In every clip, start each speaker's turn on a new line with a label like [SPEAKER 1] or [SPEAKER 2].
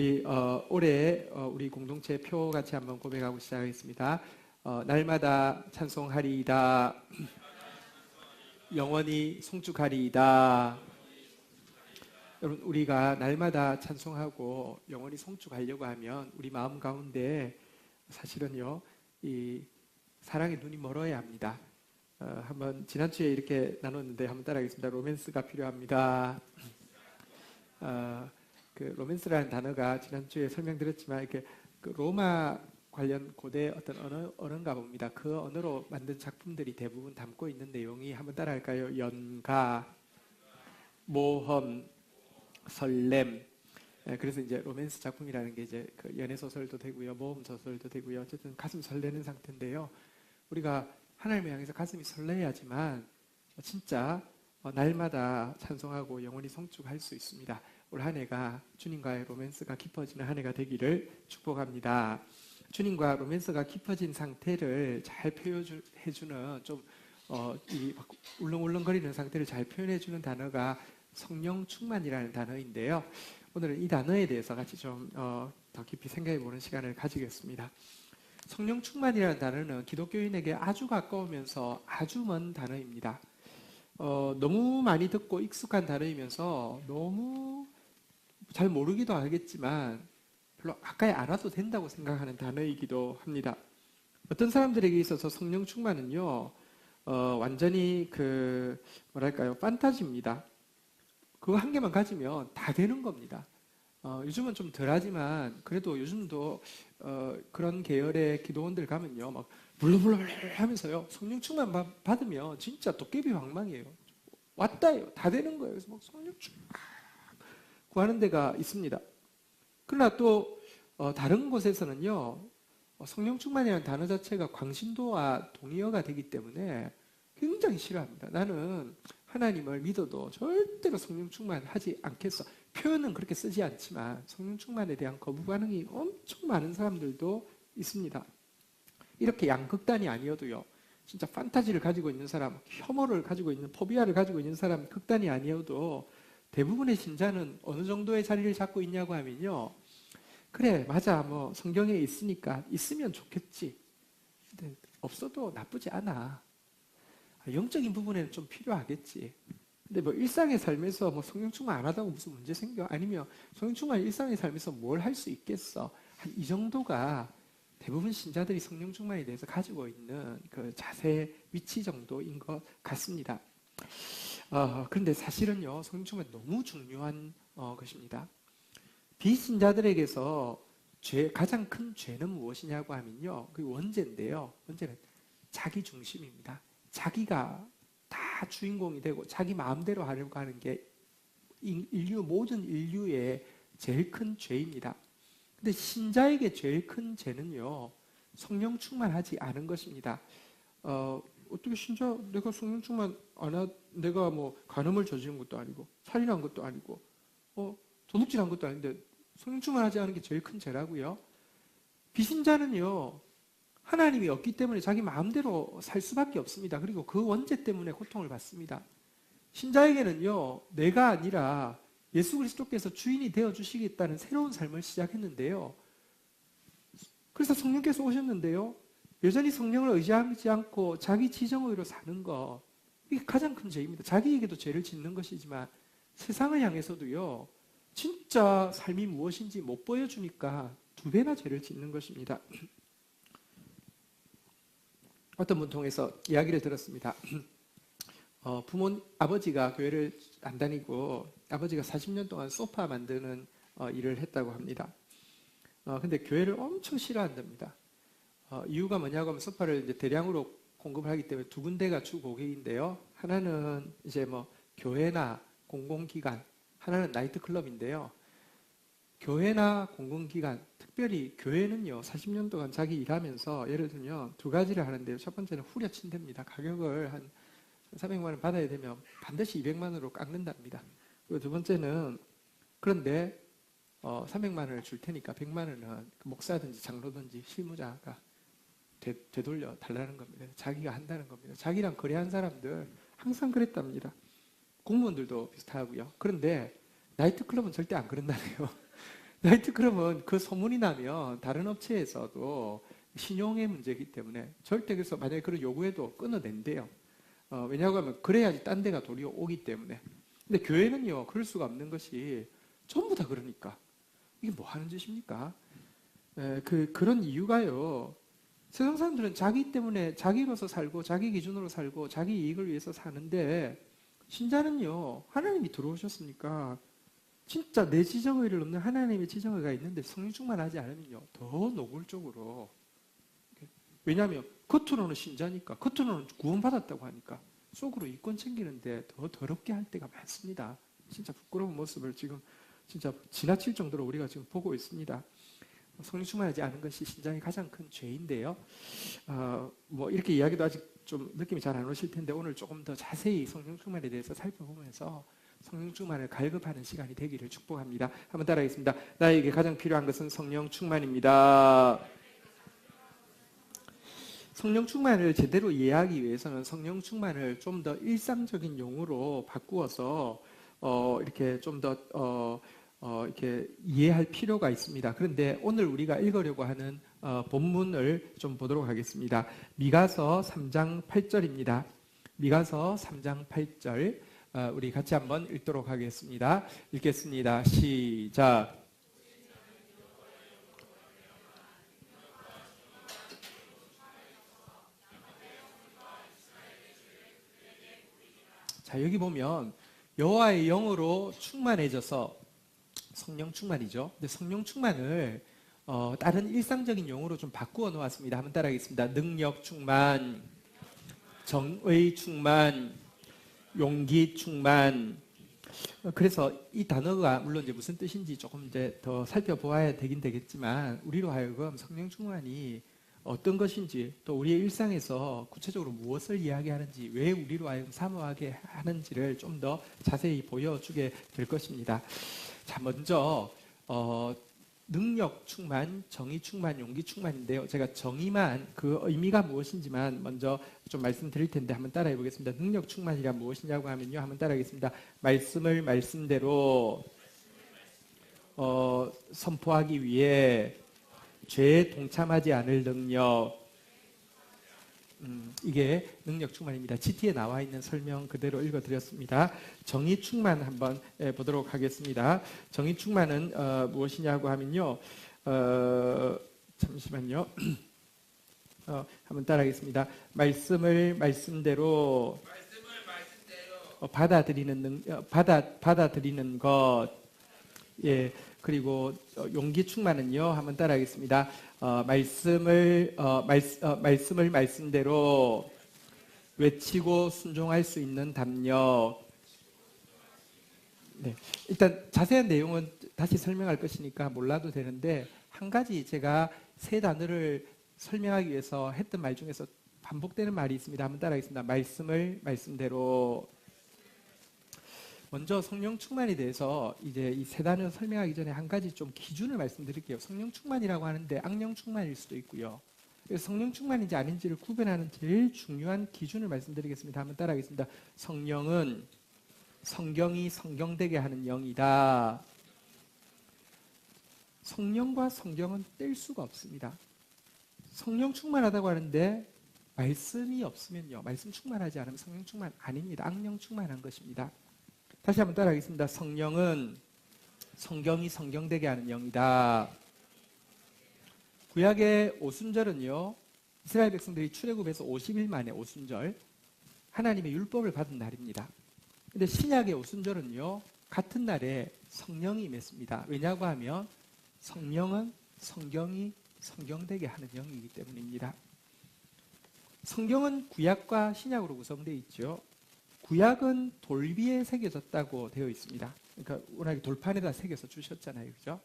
[SPEAKER 1] 우리 올해 우리 공동체 표 같이 한번 고백하고 시작하겠습니다. 날마다 찬송하리이다. 영원히 송축하리이다. 여러분, 우리가 날마다 찬송하고 영원히 송축하려고 하면 우리 마음 가운데 사실은요, 이 사랑의 눈이 멀어야 합니다. 한번 지난주에 이렇게 나눴는데 한번 따라하겠습니다. 로맨스가 필요합니다. 그 로맨스라는 단어가 지난주에 설명드렸지만 이렇게 그 로마 관련 고대 어떤 언어인가 봅니다. 그 언어로 만든 작품들이 대부분 담고 있는 내용이 한번 따라할까요? 연가, 모험, 설렘. 그래서 이제 로맨스 작품이라는 게 이제 그 연애 소설도 되고요, 모험 소설도 되고요. 어쨌든 가슴 설레는 상태인데요. 우리가 하나님을 향해서 가슴이 설레야지만 진짜 날마다 찬송하고 영원히 송축할 수 있습니다. 올 한 해가 주님과의 로맨스가 깊어지는 한 해가 되기를 축복합니다. 주님과 로맨스가 깊어진 상태를 잘 표현해주는 이 울렁울렁거리는 상태를 잘 표현해주는 단어가 성령 충만이라는 단어인데요. 오늘은 이 단어에 대해서 같이 좀 더 깊이 생각해보는 시간을 가지겠습니다. 성령 충만이라는 단어는 기독교인에게 아주 가까우면서 아주 먼 단어입니다. 너무 많이 듣고 익숙한 단어이면서 너무 잘 모르기도 하겠지만 별로 가까이 안 와도 된다고 생각하는 단어이기도 합니다. 어떤 사람들에게 있어서 성령 충만은요, 완전히 판타지입니다. 그거 한 개만 가지면 다 되는 겁니다. 요즘은 좀 덜하지만 그래도 요즘도 그런 계열의 기도원들 가면요, 막 물렁물렁 하면서요, 성령 충만 받으면 진짜 도깨비 방망이에요. 왔다요, 다 되는 거예요. 그래서 막 성령 충만 구하는 데가 있습니다. 그러나 또 다른 곳에서는요, 성령 충만이라는 단어 자체가 광신도와 동의어가 되기 때문에 굉장히 싫어합니다. 나는 하나님을 믿어도 절대로 성령 충만하지 않겠어. 표현은 그렇게 쓰지 않지만 성령 충만에 대한 거부 반응이 엄청 많은 사람들도 있습니다. 이렇게 양극단이 아니어도요, 진짜 판타지를 가지고 있는 사람, 혐오를 가지고 있는, 포비아를 가지고 있는 사람 극단이 아니어도 대부분의 신자는 어느 정도의 자리를 잡고 있냐고 하면요, 그래, 맞아, 뭐 성경에 있으니까 있으면 좋겠지. 근데 없어도 나쁘지 않아. 영적인 부분에는 좀 필요하겠지. 근데 뭐 일상의 삶에서 뭐 성령 충만 안 하다고 무슨 문제 생겨? 아니면 성령 충만 일상의 삶에서 뭘 할 수 있겠어? 한 이 정도가 대부분 신자들이 성령 충만에 대해서 가지고 있는 그 자세, 위치 정도인 것 같습니다. 그런데 사실은요, 성령 충만 너무 중요한 것입니다. 비신자들에게서 가장 큰 죄는 무엇이냐고 하면요, 그 원죄인데요. 원죄는 자기 중심입니다. 자기가 다 주인공이 되고 자기 마음대로 하려고 하는 게 모든 인류의 제일 큰 죄입니다. 근데 신자에게 제일 큰 죄는요, 성령 충만하지 않은 것입니다. 어떻게 신자, 내가 성령 충만 내가 뭐 간음을 저지른 것도 아니고 살인한 것도 아니고 도둑질한 것도 아닌데 성령 충만하지 않은 게 제일 큰 죄라고요. 비신자는요, 하나님이 없기 때문에 자기 마음대로 살 수밖에 없습니다. 그리고 그 원죄 때문에 고통을 받습니다. 신자에게는요, 내가 아니라 예수 그리스도께서 주인이 되어주시겠다는 새로운 삶을 시작했는데요. 그래서 성령께서 오셨는데요, 여전히 성령을 의지하지 않고 자기 지정의로 사는 것, 이게 가장 큰 죄입니다. 자기에게도 죄를 짓는 것이지만 세상을 향해서도요, 진짜 삶이 무엇인지 못 보여주니까 2배나 죄를 짓는 것입니다. 어떤 분 통해서 이야기를 들었습니다. 아버지가 교회를 안 다니고 아버지가 40년 동안 소파 만드는 일을 했다고 합니다. 근데 교회를 엄청 싫어한답니다. 이유가 뭐냐고 하면 소파를 이제 대량으로 공급을 하기 때문에 2군데가 주 고객인데요. 하나는 이제 뭐 교회나 공공기관, 하나는 나이트클럽인데요. 교회나 공공기관, 특별히 교회는요, 40년 동안 자기 일하면서 예를 들면 2가지를 하는데요. 첫 번째는 후려친답니다. 가격을 한 300만 원 받아야 되면 반드시 200만 원으로 깎는답니다. 그리고 2번째는 그런데 300만 원을 줄 테니까 100만 원은 목사든지 장로든지 실무자가 되돌려 달라는 겁니다. 자기가 한다는 겁니다. 자기랑 거래한 사람들 항상 그랬답니다. 공무원들도 비슷하고요. 그런데 나이트클럽은 절대 안 그런다네요. 나이트클럽은 그 소문이 나면 다른 업체에서도 신용의 문제이기 때문에 절대 그래서 만약에 그런 요구해도 끊어낸대요. 왜냐하면 그래야지 딴 데가 도리어 오기 때문에. 근데 교회는요, 그럴 수가 없는 것이 전부 다 그러니까. 이게 뭐 하는 짓입니까? 그런 이유가요. 세상 사람들은 자기 때문에 자기로서 살고 자기 기준으로 살고 자기 이익을 위해서 사는데 신자는요, 하나님이 들어오셨으니까 진짜 내 지정의를 넘는 하나님의 지정의가 있는데 성령 충만하지 않으면요, 더 노골적으로. 왜냐하면 겉으로는 신자니까, 겉으로는 구원받았다고 하니까 속으로 이권 챙기는데 더 더럽게 할 때가 많습니다. 진짜 부끄러운 모습을 지금 진짜 지나칠 정도로 우리가 지금 보고 있습니다. 성령 충만하지 않은 것이 신자의 가장 큰 죄인데요. 뭐 이렇게 이야기도 아직 좀 느낌이 잘 안 오실 텐데 오늘 조금 더 자세히 성령 충만에 대해서 살펴보면서 성령 충만을 갈급하는 시간이 되기를 축복합니다. 한번 따라하겠습니다. 나에게 가장 필요한 것은 성령 충만입니다. 성령 충만을 제대로 이해하기 위해서는 성령 충만을 좀 더 일상적인 용어로 바꾸어서 이렇게 좀 더 이렇게 이해할 필요가 있습니다. 그런데 오늘 우리가 읽으려고 하는 본문을 좀 보도록 하겠습니다. 미가서 3장 8절입니다. 미가서 3장 8절 우리 같이 한번 읽도록 하겠습니다. 읽겠습니다. 시작. 자, 여기 보면 여호와의 영으로 충만해져서 성령 충만이죠. 근데 성령 충만을 다른 일상적인 용어로 좀 바꾸어 놓았습니다. 한번 따라하겠습니다. 능력 충만, 정의 충만, 용기 충만. 그래서 이 단어가 물론 이제 무슨 뜻인지 조금 이제 더 살펴보아야 되긴 되겠지만 우리로 하여금 성령 충만이 어떤 것인지 또 우리의 일상에서 구체적으로 무엇을 이야기하는지 왜 우리로 하여금 사모하게 하는지를 좀 더 자세히 보여주게 될 것입니다. 자, 먼저 능력 충만, 정의 충만, 용기 충만인데요. 제가 정의만 그 의미가 무엇인지만 먼저 좀 말씀드릴 텐데 한번 따라해 보겠습니다. 능력 충만이란 무엇이냐고 하면요. 한번 따라하겠습니다. 말씀을 말씀대로 선포하기 위해 죄에 동참하지 않을 능력. 이게 능력 충만입니다. GT에 나와 있는 설명 그대로 읽어드렸습니다. 정의 충만 한번 보도록 하겠습니다. 정의 충만은 무엇이냐고 하면요. 잠시만요. 한번 따라하겠습니다. 말씀을 말씀대로 받아들이는 것. 예. 그리고 용기 충만은요. 한번 따라하겠습니다. 말씀을 말씀대로 외치고 순종할 수 있는 담력. 네. 일단 자세한 내용은 다시 설명할 것이니까 몰라도 되는데 한 가지 제가 세 단어를 설명하기 위해서 했던 말 중에서 반복되는 말이 있습니다. 한번 따라하겠습니다. 말씀을 말씀대로. 먼저 성령 충만에 대해서 이제 이 세 단어 설명하기 전에 한 가지 좀 기준을 말씀드릴게요. 성령 충만이라고 하는데 악령 충만일 수도 있고요. 그래서 성령 충만인지 아닌지를 구별하는 제일 중요한 기준을 말씀드리겠습니다. 한번 따라하겠습니다. 성령은 성경이 성경되게 하는 영이다. 성령과 성경은 뗄 수가 없습니다. 성령 충만하다고 하는데 말씀이 없으면요. 말씀 충만하지 않으면 성령 충만 아닙니다. 악령 충만한 것입니다. 다시 한번 따라하겠습니다. 성령은 성경이 성경되게 하는 영이다. 구약의 오순절은요. 이스라엘 백성들이 출애굽에서 50일 만에 오순절 하나님의 율법을 받은 날입니다. 그런데 신약의 오순절은요. 같은 날에 성령이 임했습니다. 왜냐고 하면 성령은 성경이 성경되게 하는 영이기 때문입니다. 성경은 구약과 신약으로 구성되어 있죠. 구약은 돌 위에 새겨졌다고 되어 있습니다. 그러니까 워낙에 돌판에다 새겨서 주셨잖아요. 그죠?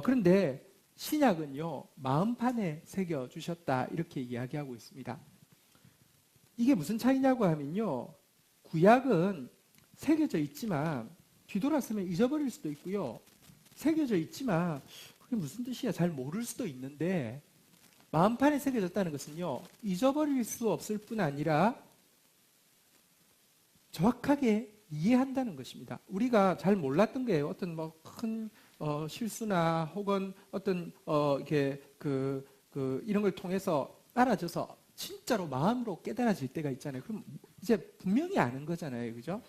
[SPEAKER 1] 그런데 신약은요. 마음판에 새겨 주셨다 이렇게 이야기하고 있습니다. 이게 무슨 차이냐고 하면요. 구약은 새겨져 있지만 뒤돌아서면 잊어버릴 수도 있고요. 새겨져 있지만 그게 무슨 뜻이야 잘 모를 수도 있는데 마음판에 새겨졌다는 것은요. 잊어버릴 수 없을 뿐 아니라 정확하게 이해한다는 것입니다. 우리가 잘 몰랐던 게 어떤 뭐 큰 실수나 혹은 어떤 이렇게 이런 걸 통해서 알아져서 진짜로 마음으로 깨달아질 때가 있잖아요. 그럼 이제 분명히 아는 거잖아요, 그죠?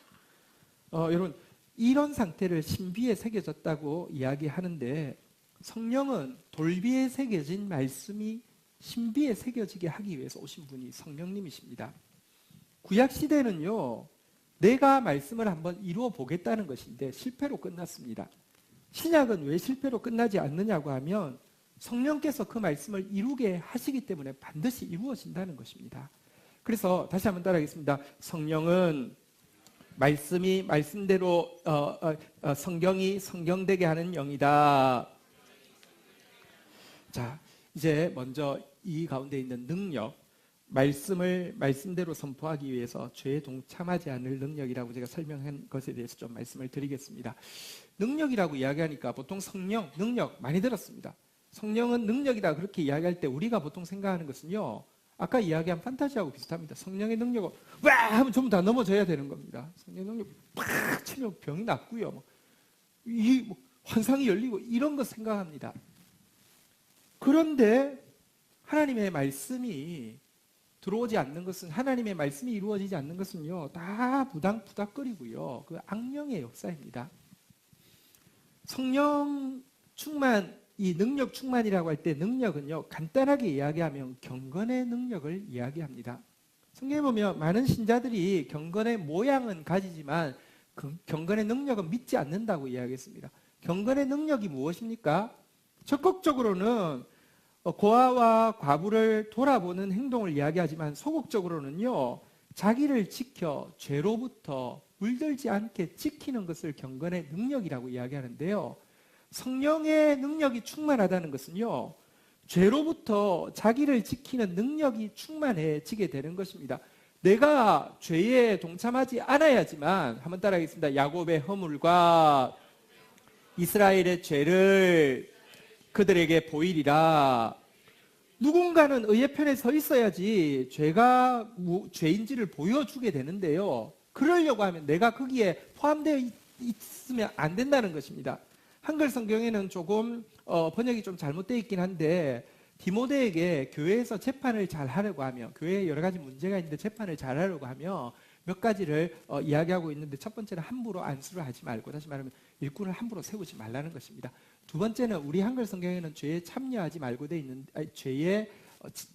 [SPEAKER 1] 여러분, 이런 상태를 신비에 새겨졌다고 이야기하는데, 성령은 돌비에 새겨진 말씀이 신비에 새겨지게 하기 위해서 오신 분이 성령님이십니다. 구약 시대는요, 내가 말씀을 한번 이루어 보겠다는 것인데 실패로 끝났습니다. 신약은 왜 실패로 끝나지 않느냐고 하면 성령께서 그 말씀을 이루게 하시기 때문에 반드시 이루어진다는 것입니다. 그래서 다시 한번 따라하겠습니다. 성령은 말씀이 말씀대로 성경이 성경되게 하는 영이다. 자, 이제 먼저 이 가운데 있는 능력, 말씀을 말씀대로 선포하기 위해서 죄에 동참하지 않을 능력이라고 제가 설명한 것에 대해서 좀 말씀을 드리겠습니다. 능력이라고 이야기하니까 보통 성령, 능력 많이 들었습니다. 성령은 능력이다 그렇게 이야기할 때 우리가 보통 생각하는 것은요, 아까 이야기한 판타지하고 비슷합니다. 성령의 능력을 와 하면 전부 다 넘어져야 되는 겁니다. 성령의 능력 팍 치면 병이 낫고요, 환상이 열리고 이런 거 생각합니다. 그런데 하나님의 말씀이 들어오지 않는 것은, 하나님의 말씀이 이루어지지 않는 것은요, 다 부닥부닥거리고요, 그 악령의 역사입니다. 성령 충만, 이 능력 충만이라고 할 때 능력은요, 간단하게 이야기하면 경건의 능력을 이야기합니다. 성경에 보면 많은 신자들이 경건의 모양은 가지지만 그 경건의 능력은 믿지 않는다고 이야기했습니다. 경건의 능력이 무엇입니까? 적극적으로는 고아와 과부를 돌아보는 행동을 이야기하지만 소극적으로는요, 자기를 지켜 죄로부터 물들지 않게 지키는 것을 경건의 능력이라고 이야기하는데요, 성령의 능력이 충만하다는 것은요, 죄로부터 자기를 지키는 능력이 충만해지게 되는 것입니다. 내가 죄에 동참하지 않아야지만, 한번 따라하겠습니다. 야곱의 허물과 이스라엘의 죄를 그들에게 보이리라. 누군가는 의의 편에 서 있어야지 죄가 죄인지를 보여주게 되는데요, 그러려고 하면 내가 거기에 포함되어 있으면 안 된다는 것입니다. 한글 성경에는 조금 번역이 좀 잘못되어 있긴 한데, 디모데에게 교회에서 재판을 잘 하려고 하면, 교회에 여러 가지 문제가 있는데 재판을 잘 하려고 하면 몇 가지를 이야기하고 있는데, 첫 번째는 함부로 안수를 하지 말고, 다시 말하면 일꾼을 함부로 세우지 말라는 것입니다. 두 번째는 우리 한글 성경에는 죄에 참여하지 말고 돼 있는,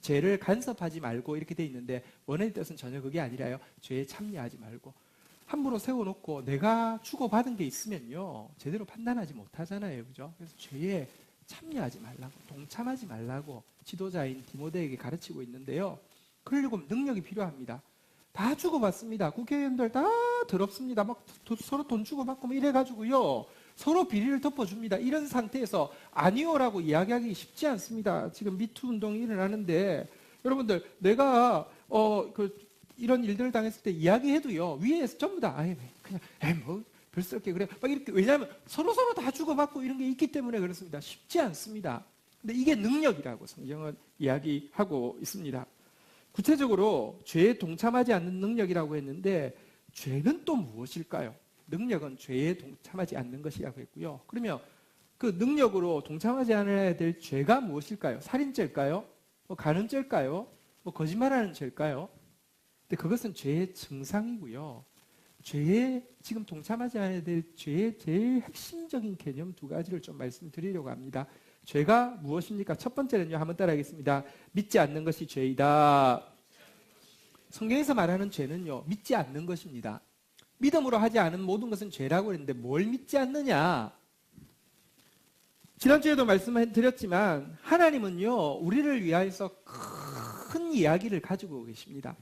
[SPEAKER 1] 죄를 간섭하지 말고 이렇게 돼 있는데, 원어의 뜻은 전혀 그게 아니라요, 죄에 참여하지 말고. 함부로 세워놓고 내가 주고받은 게 있으면요, 제대로 판단하지 못하잖아요, 그죠? 그래서 죄에 참여하지 말라고, 동참하지 말라고 지도자인 디모데에게 가르치고 있는데요, 그러려고 능력이 필요합니다. 다 주고받습니다. 국회의원들 다 더럽습니다. 막 서로 돈 주고받고 이래가지고요, 서로 비리를 덮어줍니다. 이런 상태에서 아니오라고 이야기하기 쉽지 않습니다. 지금 미투 운동이 일어나는데, 여러분들, 내가 이런 일들을 당했을 때 이야기해도요, 위에서 전부 다 그냥 별스럽게 그래 막 이렇게, 왜냐하면 서로 다 주고받고 이런 게 있기 때문에 그렇습니다. 쉽지 않습니다. 근데 이게 능력이라고 성경은 이야기하고 있습니다. 구체적으로 죄에 동참하지 않는 능력이라고 했는데, 죄는 또 무엇일까요? 능력은 죄에 동참하지 않는 것이라고 했고요. 그러면 그 능력으로 동참하지 않아야 될 죄가 무엇일까요? 살인죄일까요? 간음죄일까요? 거짓말하는 죄일까요? 근데 그것은 죄의 증상이고요. 죄에 지금 동참하지 않아야 될 죄의 제일 핵심적인 개념 두 가지를 좀 말씀드리려고 합니다. 죄가 무엇입니까? 첫 번째는요, 한번 따라하겠습니다. 믿지 않는 것이 죄이다. 성경에서 말하는 죄는요, 믿지 않는 것입니다. 믿음으로 하지 않은 모든 것은 죄라고 했는데 뭘 믿지 않느냐? 지난주에도 말씀드렸지만 하나님은요, 우리를 위하여서 큰 이야기를 가지고 계십니다.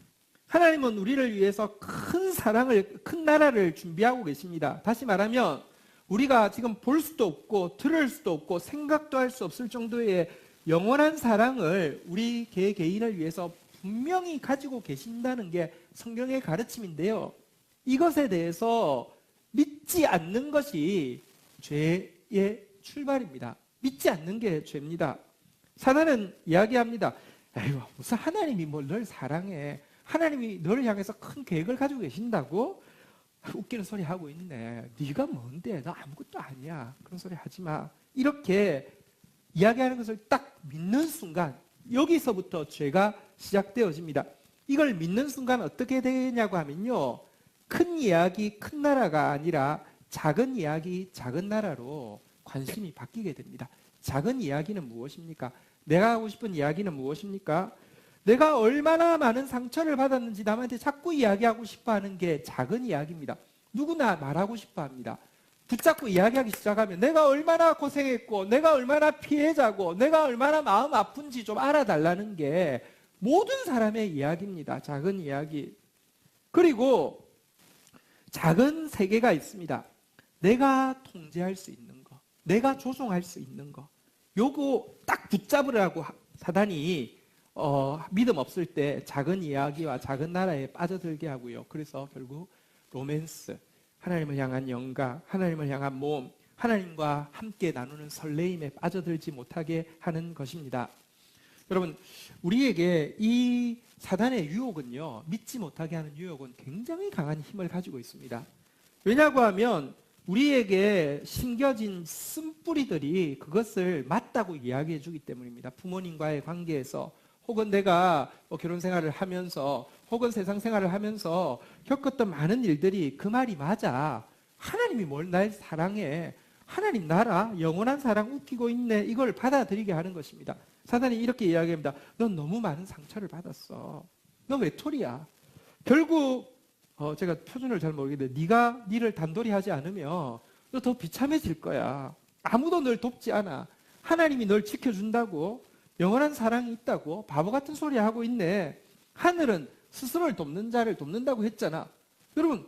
[SPEAKER 1] 하나님은 우리를 위해서 큰 사랑을, 큰 나라를 준비하고 계십니다. 다시 말하면 우리가 지금 볼 수도 없고 들을 수도 없고 생각도 할 수 없을 정도의 영원한 사랑을 우리 개개인을 위해서 분명히 가지고 계신다는 게 성경의 가르침인데요, 이것에 대해서 믿지 않는 것이 죄의 출발입니다. 믿지 않는 게 죄입니다. 사단은 이야기합니다. 에휴, 무슨 하나님이 뭘 널 사랑해. 하나님이 너를 향해서 큰 계획을 가지고 계신다고? 웃기는 소리 하고 있네. 네가 뭔데? 나 아무것도 아니야. 그런 소리 하지 마. 이렇게 이야기하는 것을 딱 믿는 순간 여기서부터 죄가 시작되어집니다. 이걸 믿는 순간 어떻게 되냐고 하면요. 큰 이야기, 큰 나라가 아니라 작은 이야기, 작은 나라로 관심이 바뀌게 됩니다. 작은 이야기는 무엇입니까? 내가 하고 싶은 이야기는 무엇입니까? 내가 얼마나 많은 상처를 받았는지 남한테 자꾸 이야기하고 싶어 하는 게 작은 이야기입니다. 누구나 말하고 싶어 합니다. 붙잡고 이야기하기 시작하면 내가 얼마나 고생했고, 내가 얼마나 피해자고, 내가 얼마나 마음 아픈지 좀 알아달라는 게 모든 사람의 이야기입니다. 작은 이야기. 그리고 작은 세계가 있습니다. 내가 통제할 수 있는 거, 내가 조종할 수 있는 거. 요거 딱 붙잡으라고 사단이 믿음 없을 때 작은 이야기와 작은 나라에 빠져들게 하고요. 그래서 결국 로맨스, 하나님을 향한 영감, 하나님을 향한 모험, 하나님과 함께 나누는 설레임에 빠져들지 못하게 하는 것입니다. 여러분, 우리에게 이 사단의 유혹은요, 믿지 못하게 하는 유혹은 굉장히 강한 힘을 가지고 있습니다. 왜냐고 하면 우리에게 심겨진 쓴뿌리들이 그것을 맞다고 이야기해 주기 때문입니다. 부모님과의 관계에서, 혹은 내가 결혼 생활을 하면서, 혹은 세상 생활을 하면서 겪었던 많은 일들이 그 말이 맞아. 하나님이 뭘 날 사랑해. 하나님 나라 영원한 사랑 웃기고 있네. 이걸 받아들이게 하는 것입니다. 사단이 이렇게 이야기합니다. 넌 너무 많은 상처를 받았어. 너 외톨이야. 결국 제가 표준을 잘 모르겠는데 네가 니를 단돌이 하지 않으면 너 더 비참해질 거야. 아무도 널 돕지 않아. 하나님이 널 지켜준다고, 영원한 사랑이 있다고 바보 같은 소리 하고 있네. 하늘은 스스로를 돕는 자를 돕는다고 했잖아. 여러분,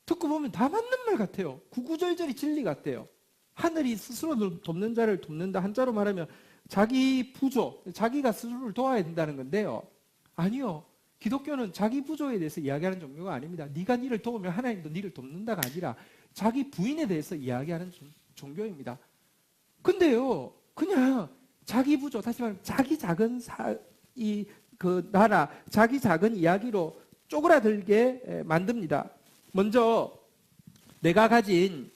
[SPEAKER 1] 듣고 보면 다 맞는 말 같아요. 구구절절이 진리 같아요. 하늘이 스스로 돕는 자를 돕는다. 한자로 말하면 자기 부조, 자기가 스스로를 도와야 된다는 건데요. 아니요. 기독교는 자기 부조에 대해서 이야기하는 종교가 아닙니다. 네가 니를 도우면 하나님도 니를 돕는다가 아니라 자기 부인에 대해서 이야기하는 종교입니다. 근데요, 그냥 자기 부조, 다시 말하면 자기 작은 나라, 자기 작은 이야기로 쪼그라들게 만듭니다. 먼저 내가 가진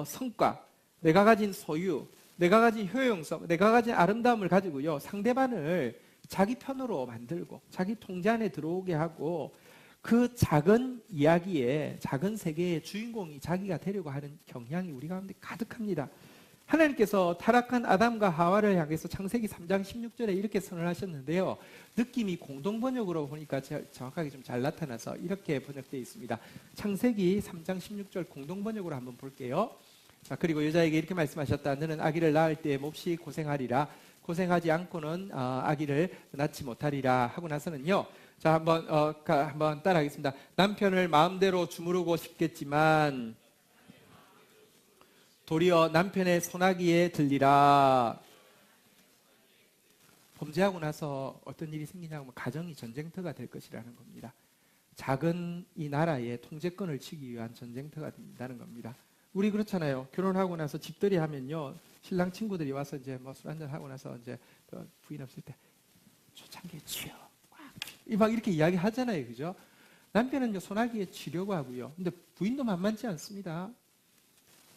[SPEAKER 1] 성과, 내가 가진 소유, 내가 가진 효용성, 내가 가진 아름다움을 가지고요, 상대방을 자기 편으로 만들고 자기 통제 안에 들어오게 하고 그 작은 이야기에, 작은 세계의 주인공이 자기가 되려고 하는 경향이 우리 가운데 가득합니다. 하나님께서 타락한 아담과 하와를 향해서 창세기 3장 16절에 이렇게 선언하셨는데요. 느낌이 공동번역으로 보니까 정확하게 좀 잘 나타나서 이렇게 번역되어 있습니다. 창세기 3장 16절 공동번역으로 한번 볼게요. 자, 그리고 여자에게 이렇게 말씀하셨다. 너는 아기를 낳을 때 몹시 고생하리라. 고생하지 않고는 아기를 낳지 못하리라 하고 나서는요. 자, 한번 따라하겠습니다. 남편을 마음대로 주무르고 싶겠지만 도리어 남편의 손아귀에 들리라. 범죄하고 나서 어떤 일이 생기냐고 하면 가정이 전쟁터가 될 것이라는 겁니다. 작은 이 나라의 통제권을 치기 위한 전쟁터가 된다는 겁니다. 우리 그렇잖아요. 결혼하고 나서 집들이 하면요, 신랑 친구들이 와서 이제 뭐 술 한잔 하고 나서 이제 부인 없을 때 초창기에 치여 막 이렇게 이야기 하잖아요, 그죠? 남편은 손아귀에 치려고 하고요. 근데 부인도 만만치 않습니다.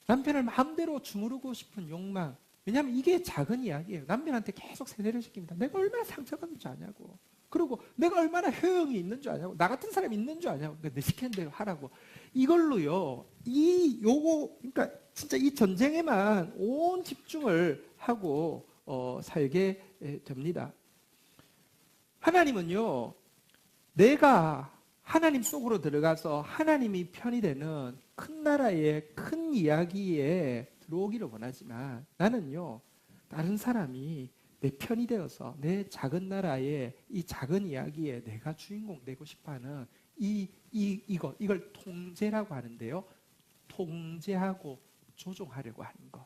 [SPEAKER 1] 남편을 마음대로 주무르고 싶은 욕망. 왜냐하면 이게 작은 이야기예요. 남편한테 계속 세뇌를 시킵니다. 내가 얼마나 상처받은 줄 아냐고. 그리고 내가 얼마나 효용이 있는 줄 아냐고. 나 같은 사람이 있는 줄 아냐고. 그러니까 내 시키는 대로 하라고. 이걸로요, 그러니까 진짜 이 전쟁에만 온 집중을 하고 살게 됩니다. 하나님은요, 내가 하나님 속으로 들어가서 하나님이 편이 되는 큰 나라의 큰 이야기에 들어오기를 원하지만 나는요, 다른 사람이 내 편이 되어서 내 작은 나라의 이 작은 이야기에 내가 주인공 되고 싶어하는 이걸 통제라고 하는데요. 통제하고 조종하려고 하는 것.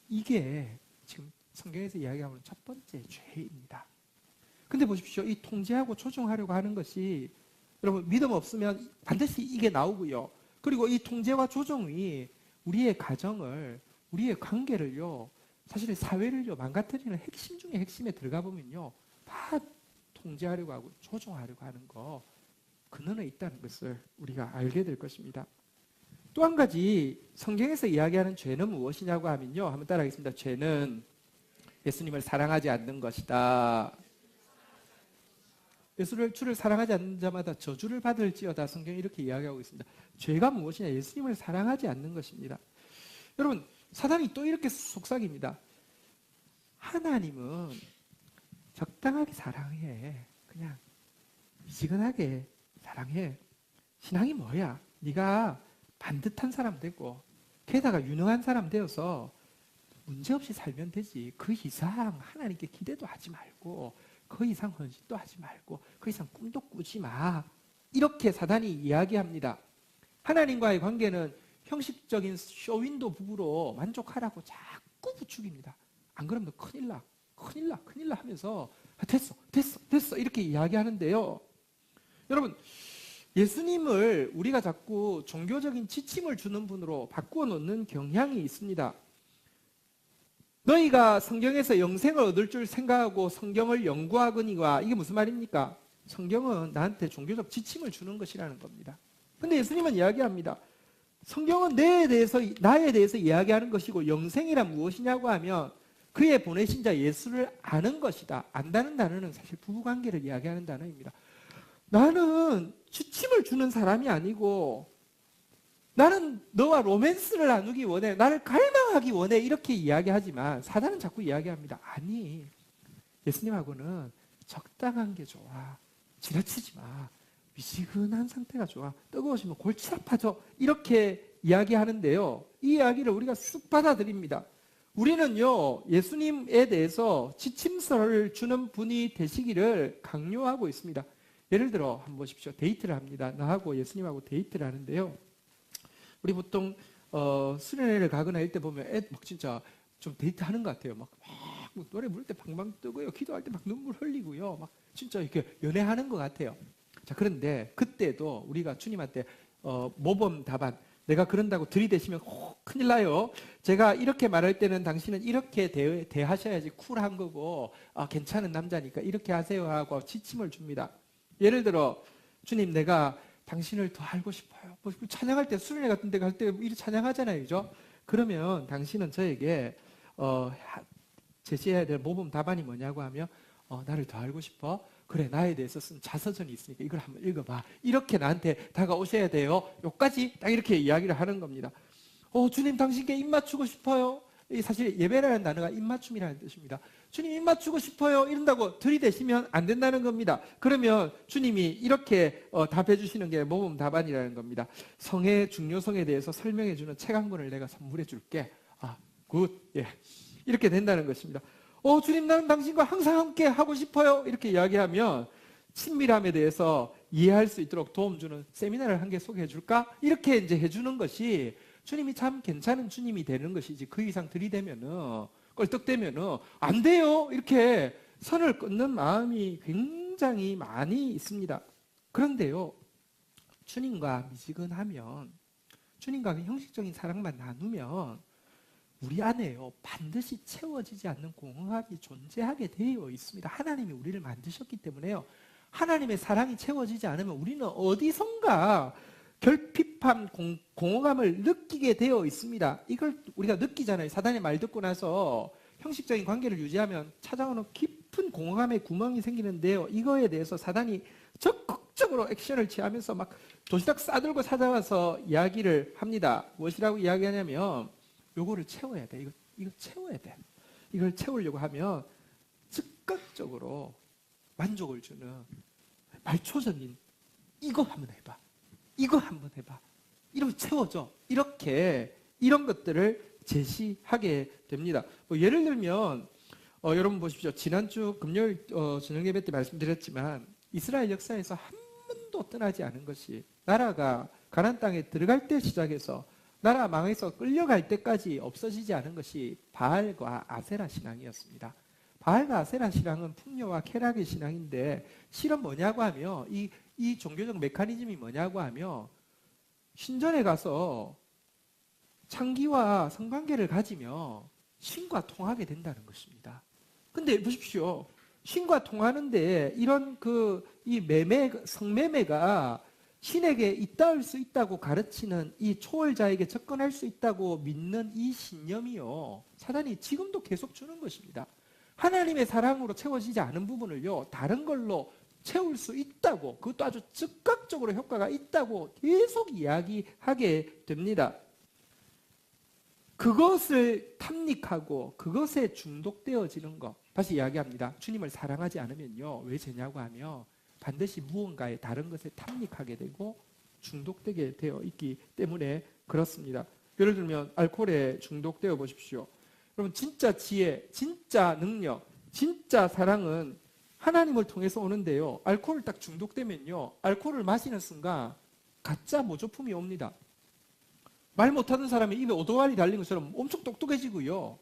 [SPEAKER 1] 이게 지금 성경에서 이야기하는 첫 번째 죄입니다. 근데 보십시오. 이 통제하고 조종하려고 하는 것이 여러분 믿음 없으면 반드시 이게 나오고요. 그리고 이 통제와 조종이 우리의 가정을, 우리의 관계를요, 사실 사회를요 망가뜨리는 핵심 중에 핵심에 들어가 보면요, 다 통제하려고 하고 조종하려고 하는 거 근원에 있다는 것을 우리가 알게 될 것입니다. 또 한 가지 성경에서 이야기하는 죄는 무엇이냐고 하면요. 한번 따라하겠습니다. 죄는 예수님을 사랑하지 않는 것이다. 예수를 사랑하지 않는 자마다 저주를 받을지어다. 성경이 이렇게 이야기하고 있습니다. 죄가 무엇이냐? 예수님을 사랑하지 않는 것입니다. 여러분, 사단이 또 이렇게 속삭입니다. 하나님은 적당하게 사랑해. 그냥 미지근하게 사랑해. 신앙이 뭐야? 네가 반듯한 사람 되고 게다가 유능한 사람 되어서 문제없이 살면 되지. 그 이상 하나님께 기대도 하지 말고 그 이상 헌신도 하지 말고 그 이상 꿈도 꾸지 마. 이렇게 사단이 이야기합니다. 하나님과의 관계는 형식적인 쇼윈도 부부로 만족하라고 자꾸 부추깁니다. 안 그러면 너 큰일 나. 큰일 나. 큰일 나 하면서 됐어 이렇게 이야기하는데요. 여러분, 예수님을 우리가 자꾸 종교적인 지침을 주는 분으로 바꾸어 놓는 경향이 있습니다. 너희가 성경에서 영생을 얻을 줄 생각하고 성경을 연구하거니와, 이게 무슨 말입니까? 성경은 나한테 종교적 지침을 주는 것이라는 겁니다. 근데 예수님은 이야기합니다. 성경은 나에 대해서 이야기하는 것이고 영생이란 무엇이냐고 하면 그의 보내신 자 예수를 아는 것이다. 안다는 단어는 사실 부부관계를 이야기하는 단어입니다. 나는 지침을 주는 사람이 아니고 나는 너와 로맨스를 나누기 원해. 나를 갈망하기 원해. 이렇게 이야기하지만 사단은 자꾸 이야기합니다. 아니, 예수님하고는 적당한 게 좋아. 지나치지 마. 미지근한 상태가 좋아. 뜨거우시면 골치 아파져. 이렇게 이야기하는데요. 이 이야기를 우리가 쑥 받아들입니다. 우리는요, 예수님에 대해서 지침서를 주는 분이 되시기를 강요하고 있습니다. 예를 들어 한번 보십시오. 데이트를 합니다. 나하고 예수님하고 데이트를 하는데요. 우리 보통 수련회를 가거나 할 때 보면 막 진짜 좀 데이트하는 것 같아요. 막 노래 부를 때 방방 뜨고요. 기도할 때 막 눈물 흘리고요. 막 진짜 이렇게 연애하는 것 같아요. 자, 그런데 그때도 우리가 주님한테 모범 답안, 내가 그런다고 들이대시면 큰일 나요. 제가 이렇게 말할 때는 당신은 이렇게 대하셔야지 쿨한 거고 괜찮은 남자니까 이렇게 하세요 하고 지침을 줍니다. 예를 들어, 주님, 내가 당신을 더 알고 싶어요. 뭐 찬양할 때, 수련회 같은 데 갈 때 이렇게 찬양하잖아요. 그죠? 그러면 당신은 저에게 제시해야 될 모범 답안이 뭐냐고 하면 나를 더 알고 싶어? 그래, 나에 대해서 쓴 자서전이 있으니까 이걸 한번 읽어봐. 이렇게 나한테 다가오셔야 돼요. 요까지 딱 이렇게 이야기를 하는 겁니다. 주님, 당신께 입 맞추고 싶어요. 사실 예배라는 단어가 입맞춤이라는 뜻입니다. 주님, 입 맞추고 싶어요. 이런다고 들이대시면 안 된다는 겁니다. 그러면 주님이 이렇게 답해 주시는 게 모범 답안이라는 겁니다. 성의 중요성에 대해서 설명해 주는 책 한 권을 내가 선물해 줄게. 굿. 예. 이렇게 된다는 것입니다. 주님, 나는 당신과 항상 함께 하고 싶어요. 이렇게 이야기하면 친밀함에 대해서 이해할 수 있도록 도움 주는 세미나를 한 개 소개해 줄까? 이렇게 이제 해주는 것이 주님이 참 괜찮은 주님이 되는 것이지, 그 이상 들이대면은, 껄떡대면은 안 돼요. 이렇게 선을 끊는 마음이 굉장히 많이 있습니다. 그런데요, 주님과 미지근하면, 주님과 형식적인 사랑만 나누면 우리 안에요, 반드시 채워지지 않는 공허함이 존재하게 되어 있습니다. 하나님이 우리를 만드셨기 때문에요, 하나님의 사랑이 채워지지 않으면 우리는 어디선가 결핍함, 공허감을 느끼게 되어 있습니다. 이걸 우리가 느끼잖아요. 사단의 말 듣고 나서 형식적인 관계를 유지하면 찾아오는 깊은 공허감의 구멍이 생기는데요. 이거에 대해서 사단이 적극적으로 액션을 취하면서 막 도시락 싸들고 찾아와서 이야기를 합니다. 무엇이라고 이야기하냐면, 요거를 채워야 돼. 이거 채워야 돼. 이걸 채우려고 하면 즉각적으로 만족을 주는 말초적인 이거 한번 해봐. 이거 한번 해봐. 이러면 채워져. 이렇게 이런 것들을 제시하게 됩니다. 예를 들면 여러분 보십시오. 지난주 금요일 저녁 예배 때 말씀드렸지만 이스라엘 역사에서 한 번도 떠나지 않은 것이, 나라가 가나안 땅에 들어갈 때 시작해서 나라 망해서 끌려갈 때까지 없어지지 않은 것이 바알과 아세라 신앙이었습니다. 바알과 아세라 신앙은 풍요와 쾌락의 신앙인데, 실은 뭐냐고 하면 이 종교적 메커니즘이 뭐냐고 하면, 신전에 가서 창기와 성관계를 가지면 신과 통하게 된다는 것입니다. 근데 보십시오. 신과 통하는데 이런 이 성매매가 신에게 잇닿을 수 있다고 가르치는 이 초월자에게 접근할 수 있다고 믿는 이 신념이요, 사단이 지금도 계속 주는 것입니다. 하나님의 사랑으로 채워지지 않은 부분을요, 다른 걸로 채울 수 있다고, 그것도 아주 즉각적으로 효과가 있다고 계속 이야기하게 됩니다. 그것을 탐닉하고 그것에 중독되어지는 것, 다시 이야기합니다. 주님을 사랑하지 않으면요, 왜 죄냐고 하면 반드시 무언가의 다른 것에 탐닉하게 되고 중독되게 되어 있기 때문에 그렇습니다. 예를 들면 알코올에 중독되어 보십시오. 여러분, 진짜 지혜, 진짜 능력, 진짜 사랑은 하나님을 통해서 오는데요, 알코올 딱 중독되면요, 알코올을 마시는 순간 가짜 모조품이 옵니다. 말 못하는 사람이 입에 오도알이 달린 것처럼 엄청 똑똑해지고요,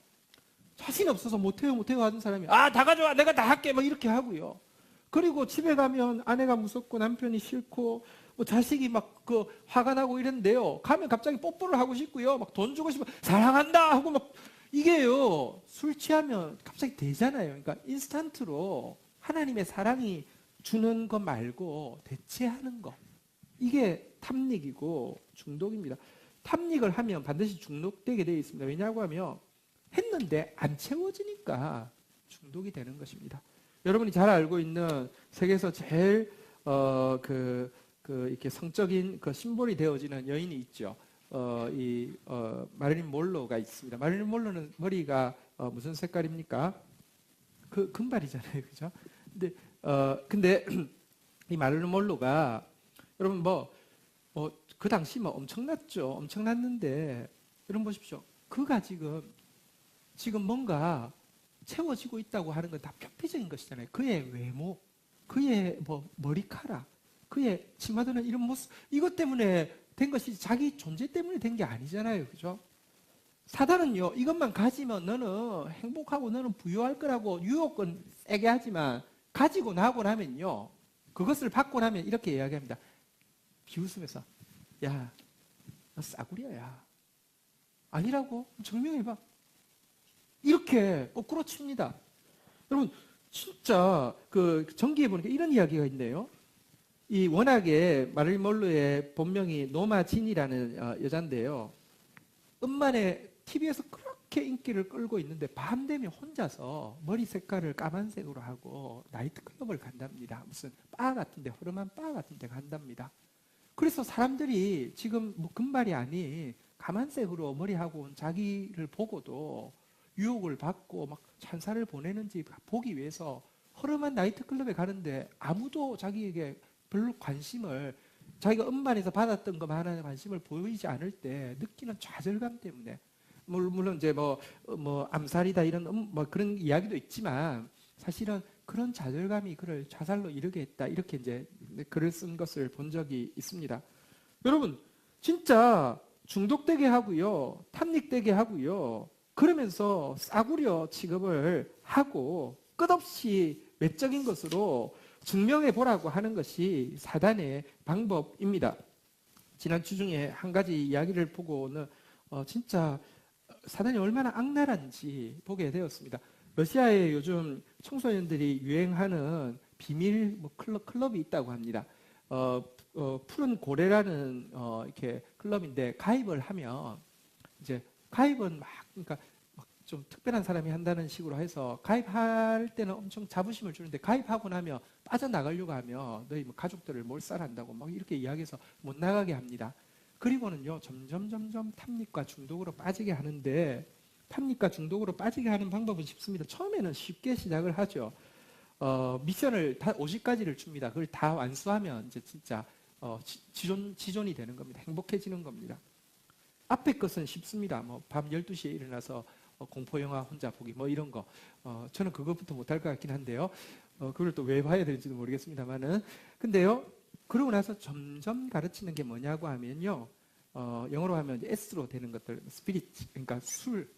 [SPEAKER 1] 자신 없어서 못해요 하는 사람이 다 가져와, 내가 다 할게, 막 이렇게 하고요. 그리고 집에 가면 아내가 무섭고 남편이 싫고 뭐 자식이 막 화가 나고 이랬는데요, 가면 갑자기 뽀뽀를 하고 싶고요, 막 돈 주고 싶어, 사랑한다 하고 막, 이게요, 술 취하면 갑자기 되잖아요. 그러니까 인스턴트로 하나님의 사랑이 주는 것 말고 대체하는 것, 이게 탐닉이고 중독입니다. 탐닉을 하면 반드시 중독되게 되어 있습니다. 왜냐하고 하면 했는데 안 채워지니까 중독이 되는 것입니다. 여러분이 잘 알고 있는 세계에서 제일 이렇게 성적인 그 심볼이 되어지는 여인이 있죠. 마릴린 몰로가 있습니다. 마릴린 몰로는 머리가 무슨 색깔입니까? 금발이잖아요, 그죠? 근데 이 마릴린 몰로가, 여러분 그 당시 엄청났죠. 엄청났는데 여러분 보십시오. 그가 지금 뭔가 채워지고 있다고 하는 건 다 표피적인 것이잖아요. 그의 외모, 그의 머리카락, 그의 치마드는 이런 모습, 이것 때문에 된 것이 자기 존재 때문에 된 게 아니잖아요, 그죠? 사단은요, 이것만 가지면 너는 행복하고 너는 부유할 거라고 유혹은 세게 하지만 가지고 나고 나면요, 그것을 받고 나면 이렇게 이야기합니다. 비웃으면서, 야, 너 싸구려야. 아니라고? 증명해봐. 이렇게 거꾸로 칩니다. 여러분, 진짜 전기에 보니까 이런 이야기가 있네요. 이 워낙에 마릴린 몰로의 본명이 노마 진이라는 여잔데요, 음반에 TV에서 그렇게 인기를 끌고 있는데 밤 되면 혼자서 머리 색깔을 까만색으로 하고 나이트클럽을 간답니다. 무슨 바 같은데, 허름한 바 같은데 간답니다. 그래서 사람들이 지금 금발이 아닌 까만색으로 머리하고 온 자기를 보고도 유혹을 받고 막 찬사를 보내는지 보기 위해서 허름한 나이트클럽에 가는데 아무도 자기에게 별로 관심을, 자기가 음반에서 받았던 것만한 관심을 보이지 않을 때 느끼는 좌절감 때문에, 물론 이제 암살이다 이런 그런 이야기도 있지만 사실은 그런 좌절감이 그를 자살로 이르게 했다, 이렇게 이제 글을 쓴 것을 본 적이 있습니다. 여러분, 진짜 중독되게 하고요, 탐닉되게 하고요, 그러면서 싸구려 취급을 하고 끝없이 외적인 것으로 증명해 보라고 하는 것이 사단의 방법입니다. 지난 주 중에 한 가지 이야기를 보고는 진짜 사단이 얼마나 악랄한지 보게 되었습니다. 러시아에 요즘 청소년들이 유행하는 비밀 클럽이 있다고 합니다. 푸른 고래라는 이렇게 클럽인데, 가입을 하면 이제 가입은 그러니까 좀 특별한 사람이 한다는 식으로 해서, 가입할 때는 엄청 자부심을 주는데 가입하고 나면 빠져나가려고 하면 너희 가족들을 몰살한다고 막 이렇게 이야기해서 못 나가게 합니다. 그리고는요, 점점 탐닉과 중독으로 빠지게 하는데, 탐닉과 중독으로 빠지게 하는 방법은 쉽습니다. 처음에는 쉽게 시작을 하죠. 미션을 다 50가지를 줍니다. 그걸 다 완수하면 이제 진짜 지존이 되는 겁니다. 행복해지는 겁니다. 앞에 것은 쉽습니다. 밤 12시에 일어나서 공포영화 혼자 보기 이런 거. 저는 그것부터 못할 것 같긴 한데요. 그걸 또 왜 봐야 될지도 모르겠습니다만은. 근데요, 그러고 나서 점점 가르치는 게 뭐냐고 하면요, 영어로 하면 이제 S로 되는 것들, 스피릿, 그러니까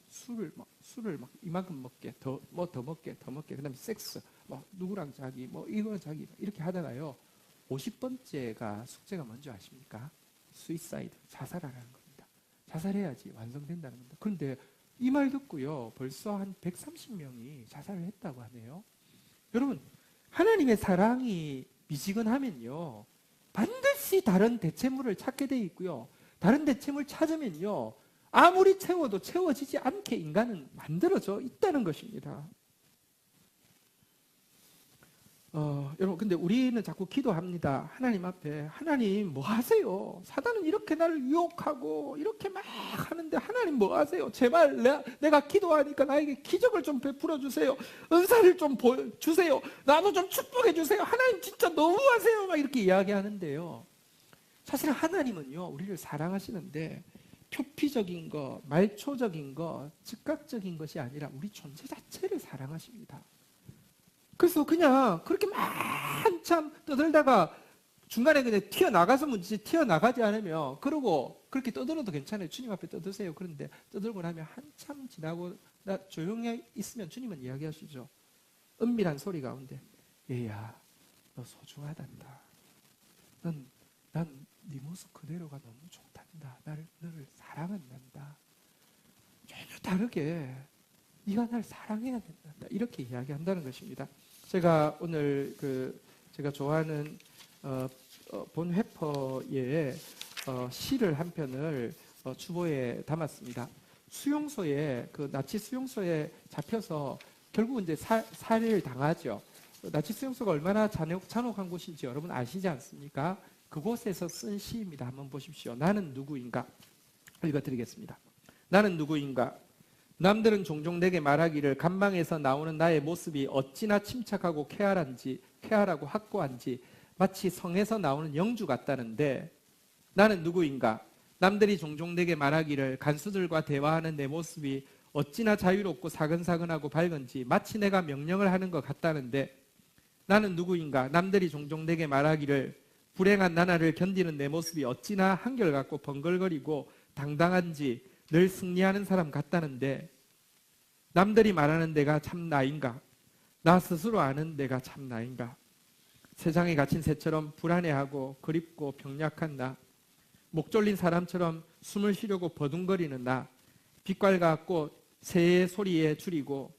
[SPEAKER 1] 술을 막 이만큼 먹게, 더 먹게, 그다음에 섹스, 누구랑 자기, 이거 자기, 이렇게 하다가요, 50번째가 숙제가 뭔지 아십니까? 수이사이드, 자살하라는 겁니다. 자살해야지 완성된다는 겁니다. 그런데 이 말 듣고요, 벌써 한 130명이 자살을 했다고 하네요. 여러분, 하나님의 사랑이 미지근하면요, 반드시 반드시 다른 대체물을 찾게 돼 있고요. 다른 대체물 찾으면요, 아무리 채워도 채워지지 않게 인간은 만들어져 있다는 것입니다. 여러분, 근데 우리는 자꾸 기도합니다. 하나님 앞에, 하나님 뭐 하세요? 사단은 이렇게 나를 유혹하고 이렇게 막 하는데 하나님 뭐 하세요? 제발 내가 기도하니까 나에게 기적을 좀 베풀어 주세요. 은사를 좀 주세요. 나도 좀 축복해 주세요. 하나님 진짜 너무하세요. 막 이렇게 이야기하는데요. 사실 하나님은요, 우리를 사랑하시는데 표피적인 거, 말초적인 거, 즉각적인 것이 아니라 우리 존재 자체를 사랑하십니다. 그래서 그냥 그렇게 막 한참 떠들다가 중간에 그냥 튀어나가서 문제지, 튀어나가지 않으면, 그러고 그렇게 떠들어도 괜찮아요. 주님 앞에 떠드세요. 그런데 떠들고 나면 한참 지나고 조용히 있으면 주님은 이야기하시죠. 은밀한 소리 가운데, 얘야, 너 소중하단다. 난 네 모습 그대로가 너무 좋단다. 너를 사랑한단다. 전혀 다르게 네가 날 사랑해야 된다. 이렇게 이야기한다는 것입니다. 제가 오늘 제가 좋아하는 본 회퍼의 시를 한 편을 주보에 담았습니다. 수용소에, 나치 수용소에 잡혀서 결국은 이제 살해를 당하죠. 나치 수용소가 얼마나 잔혹한 곳인지 여러분 아시지 않습니까? 그곳에서 쓴 시입니다. 한번 보십시오. 나는 누구인가? 읽어드리겠습니다. 나는 누구인가? 남들은 종종 내게 말하기를 간망에서 나오는 나의 모습이 어찌나 침착하고 쾌활하고 확고한지 마치 성에서 나오는 영주 같다는데, 나는 누구인가? 남들이 종종 내게 말하기를 간수들과 대화하는 내 모습이 어찌나 자유롭고 사근사근하고 밝은지 마치 내가 명령을 하는 것 같다는데, 나는 누구인가? 남들이 종종 내게 말하기를 불행한 나날을 견디는 내 모습이 어찌나 한결같고 번글거리고 당당한지 늘 승리하는 사람 같다는데, 남들이 말하는 내가 참 나인가? 나 스스로 아는 내가 참 나인가? 세상에 갇힌 새처럼 불안해하고 그립고 병약한 나, 목 졸린 사람처럼 숨을 쉬려고 버둥거리는 나, 빛깔 같고 새의 소리에 줄이고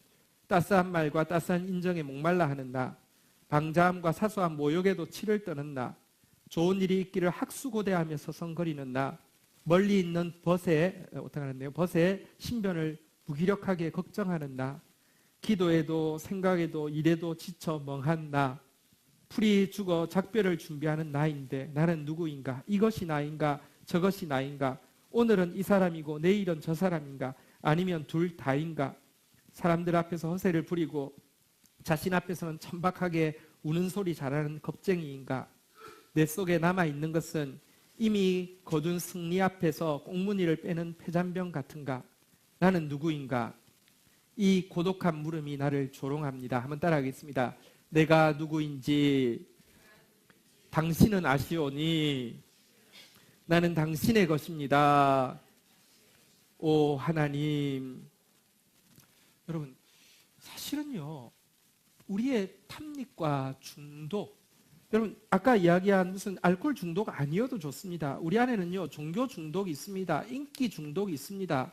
[SPEAKER 1] 따스한 말과 따스한 인정에 목말라 하는 나, 방자함과 사소한 모욕에도 치를 떠는 나, 좋은 일이 있기를 학수고대하며 서성거리는 나, 멀리 있는 벗의 신변을 무기력하게 걱정하는 나, 기도에도 생각에도 일에도 지쳐 멍한 나, 풀이 죽어 작별을 준비하는 나인데 나는 누구인가? 이것이 나인가? 저것이 나인가? 오늘은 이 사람이고 내일은 저 사람인가? 아니면 둘 다인가? 사람들 앞에서 허세를 부리고 자신 앞에서는 천박하게 우는 소리 잘하는 겁쟁이인가? 내 속에 남아있는 것은 이미 거둔 승리 앞에서 꽁무니를 빼는 폐잔병 같은가? 나는 누구인가? 이 고독한 물음이 나를 조롱합니다. 한번 따라하겠습니다. 내가 누구인지 당신은 아시오니 나는 당신의 것입니다. 오 하나님. 여러분, 사실은요, 우리의 탐닉과 중독, 여러분 아까 이야기한 무슨 알코올 중독 아니어도 좋습니다. 우리 안에는요, 종교 중독이 있습니다. 인기 중독이 있습니다.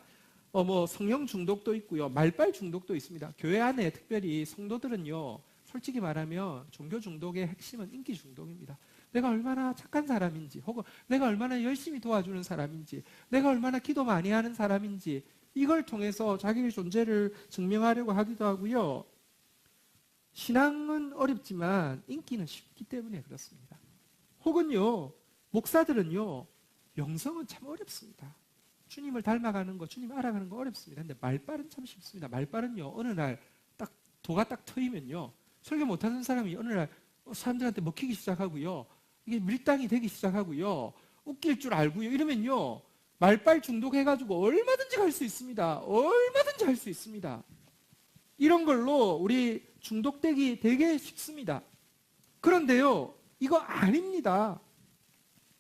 [SPEAKER 1] 뭐 성형 중독도 있고요, 말빨 중독도 있습니다. 교회 안에 특별히 성도들은요, 솔직히 말하면 종교 중독의 핵심은 인기 중독입니다. 내가 얼마나 착한 사람인지, 혹은 내가 얼마나 열심히 도와주는 사람인지, 내가 얼마나 기도 많이 하는 사람인지, 이걸 통해서 자기의 존재를 증명하려고 하기도 하고요. 신앙은 어렵지만 인기는 쉽기 때문에 그렇습니다. 혹은요, 목사들은요, 영성은 참 어렵습니다. 주님을 닮아가는 거, 주님 알아가는 거 어렵습니다. 근데 말빨은 참 쉽습니다. 말빨은요, 어느 날 딱 도가 딱 트이면요, 설교 못하는 사람이 어느 날 사람들한테 먹히기 시작하고요, 이게 밀당이 되기 시작하고요, 웃길 줄 알고요, 이러면요, 말빨 중독해가지고 얼마든지 갈 수 있습니다. 얼마든지 할 수 있습니다. 이런 걸로 우리 중독되기 되게 쉽습니다. 그런데요, 이거 아닙니다.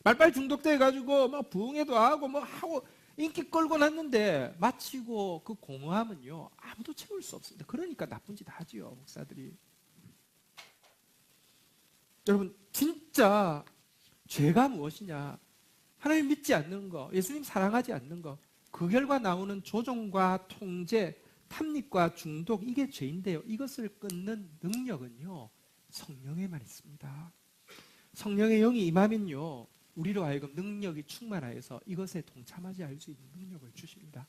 [SPEAKER 1] 말빨 중독돼가지고 막 부흥회도 하고 뭐 하고 인기 끌고 났는데 마치고 그 공허함은요, 아무도 채울 수 없습니다. 그러니까 나쁜 짓 하지요, 목사들이. 여러분, 진짜 죄가 무엇이냐? 하나님 믿지 않는 거, 예수님 사랑하지 않는 거, 그 결과 나오는 조종과 통제, 탐닉과 중독, 이게 죄인데요. 이것을 끊는 능력은요, 성령에만 있습니다. 성령의 영이 임하면요, 우리로 하여금 능력이 충만하여서 이것에 동참하지 않을 수 있는 능력을 주십니다.